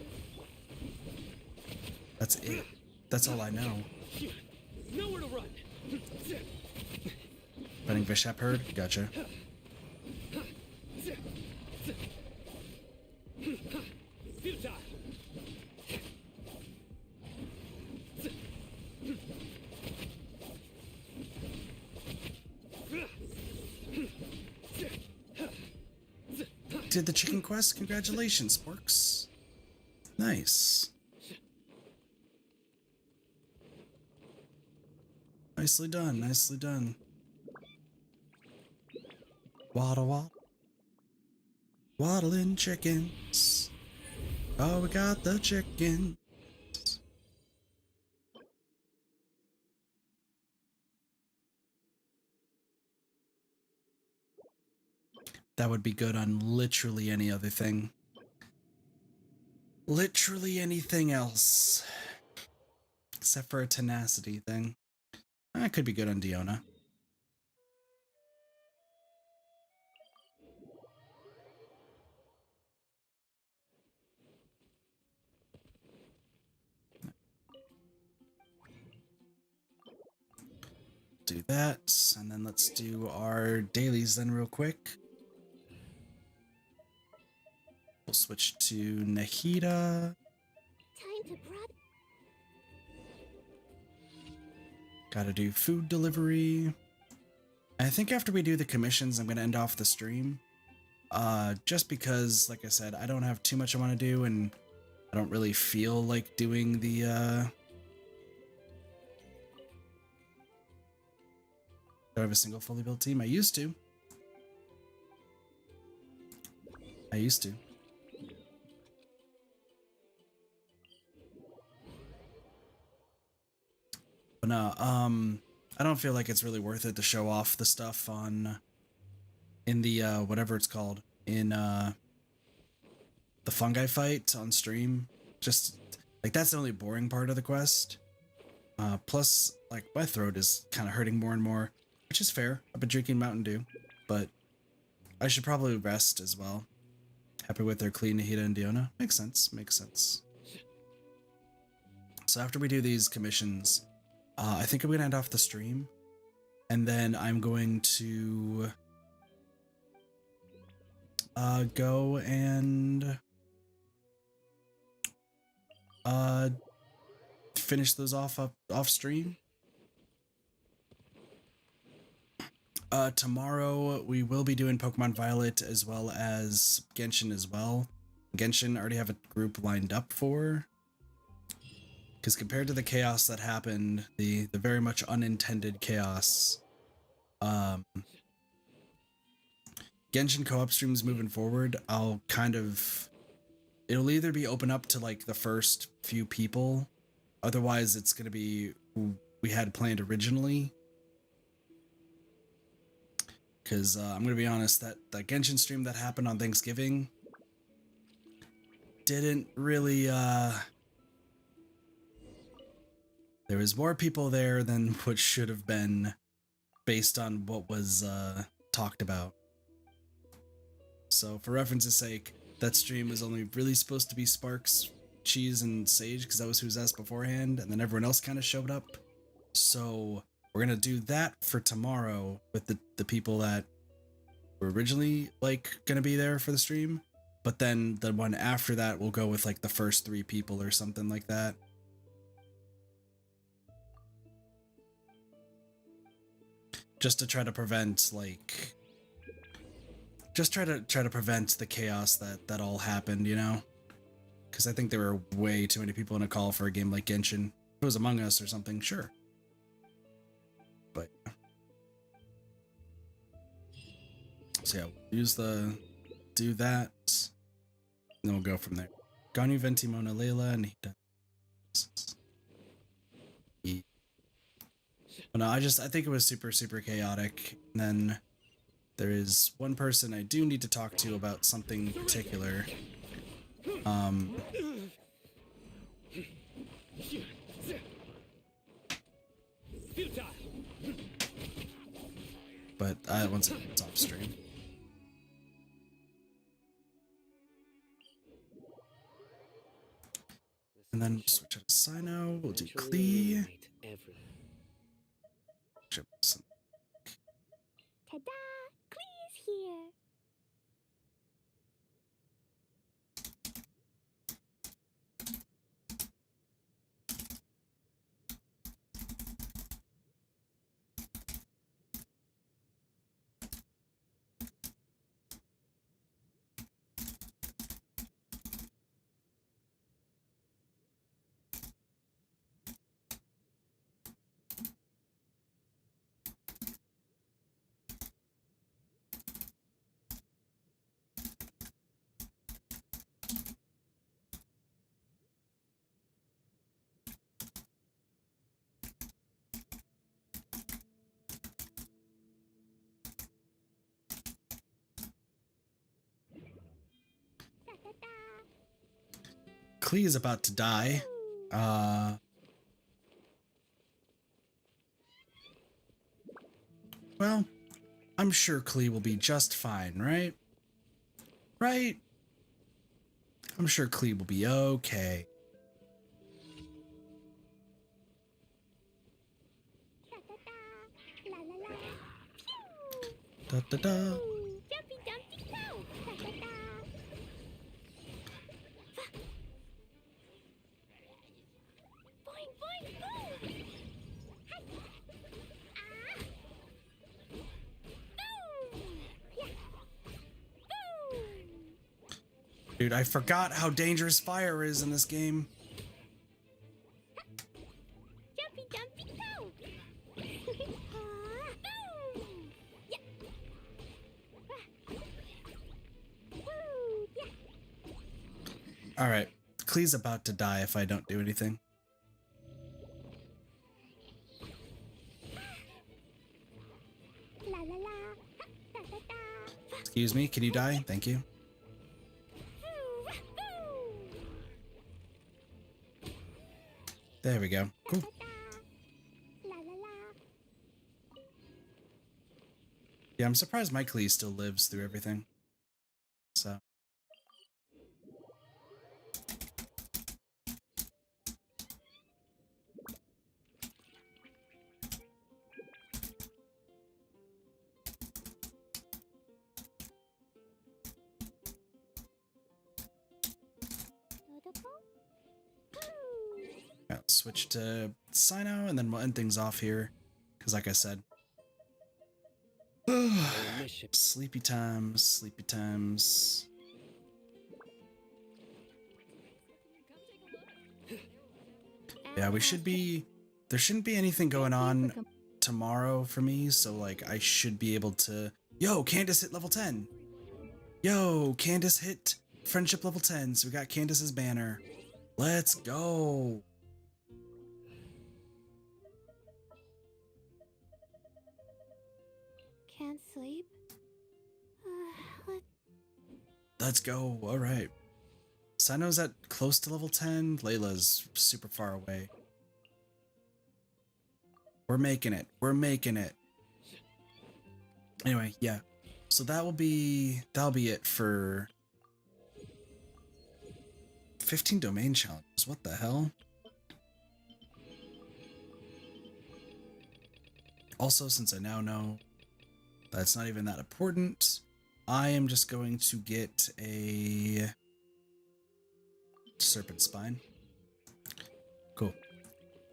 that's it. That's all I know. Nowhere to run. Running Bishop Herd? Gotcha. Futile. Did the chicken quest? Congratulations, Sporks. Nice. Nicely done, nicely done. Waddle waddle. Waddling chickens. Oh, we got the chicken. That would be good on literally any other thing. Literally anything else. Except for a tenacity thing. That could be good on Diona. Do that, and then let's do our dailies then real quick. We'll switch to Nahida. Time to prod. Gotta do food delivery. I think after we do the commissions, I'm gonna end off the stream. Just because, like I said, I don't have too much I want to do, and I don't really feel like doing the, Do I have a single fully built team? I used to. But no, I don't feel like it's really worth it to show off the stuff in the, whatever it's called, in, the fungi fight on stream. Just, like, that's the only boring part of the quest. Plus, like, my throat is kind of hurting more and more, which is fair. I've been drinking Mountain Dew, but I should probably rest as well. Happy with their clean Nahida and Diona. Makes sense, makes sense. So after we do these commissions, I think I'm going to end off the stream, and then I'm going to go and finish those off stream. Tomorrow we will be doing Pokemon Violet as well as Genshin as well. Genshin I already have a group lined up for. Because compared to the chaos that happened, the very much unintended chaos, Genshin co-op streams moving forward, it'll either be open up to like the first few people, otherwise it's going to be who we had planned originally. Because I'm going to be honest, that Genshin stream that happened on Thanksgiving didn't really, there was more people there than what should have been based on what was talked about. So for reference's sake, that stream was only really supposed to be Sparks, Cheese, and Sage, because that was who was asked beforehand, and then everyone else kind of showed up. So we're going to do that for tomorrow with the people that were originally, like, going to be there for the stream. But then the one after that will go with, like, the first 3 people or something like that. Just to try to prevent, like... Just try to prevent the chaos that all happened, you know? Because I think there were way too many people in a call for a game like Genshin. If it was Among Us or something, sure. But... So yeah, we'll do that, and then we'll go from there. Ganyu, Venti, Mona, Layla, and Hida. But no, I think it was super, super chaotic. And then there is one person I do need to talk to about something particular. But once it's off stream. And then we'll switch out to Sino, we'll do Klee. Ta-da! Clee's here. Klee is about to die. Well, I'm sure Klee will be just fine, right? Right? I'm sure Klee will be okay. Da da da. Jumpy dumpty go. Ta-ta-ta. Boing boing boom. Hi. Boom. Yeah. Boom. Dude, I forgot how dangerous fire is in this game. Jumpy dumpty go. Boom. Yeah. Woo. Yeah. All right, Klee's about to die if I don't do anything. La la la. Ta ta ta. Excuse me, can you die? Thank you. There we go. Cool. La la la. Yeah, I'm surprised my Klee still lives through everything. So. Yeah, switch to Sino, and then we'll end things off here. Because like I said, sleepy times, sleepy times. Yeah, we should be... There shouldn't be anything going on tomorrow for me, so like I should be able to... Yo, Candace hit level 10! Yo, Candace hit friendship level 10, so we got Candace's banner. Let's go! can't sleep. Let's go. All right. Sino's at close to level 10. Layla's super far away. We're making it. We're making it. Anyway, yeah. So that'll be it for 15 domain challenges. What the hell? Also, since I now know that's not even that important, I am just going to get a serpent spine. Cool.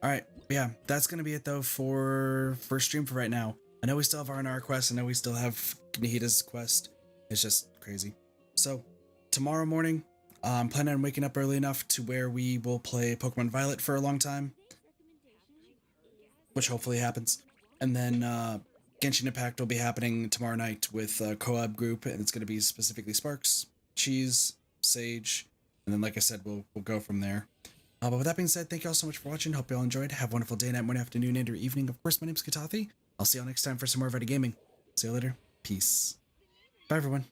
All right. Yeah, that's going to be it though for stream for right now. I know we still have R&R quest. I know we still have Nahita's quest. It's just crazy. So tomorrow morning, I'm planning on waking up early enough to where we will play Pokemon Violet for a long time, which hopefully happens. And then Genshin Impact will be happening tomorrow night with a co-op group, and it's going to be specifically Sparks, Cheese, Sage, and then like I said, we'll go from there. But with that being said, thank you all so much for watching. Hope you all enjoyed. Have a wonderful day, night, morning, afternoon, and or evening. Of course, my name's Katathi. I'll see you all next time for some more Reddit gaming. See you later. Peace. Bye, everyone.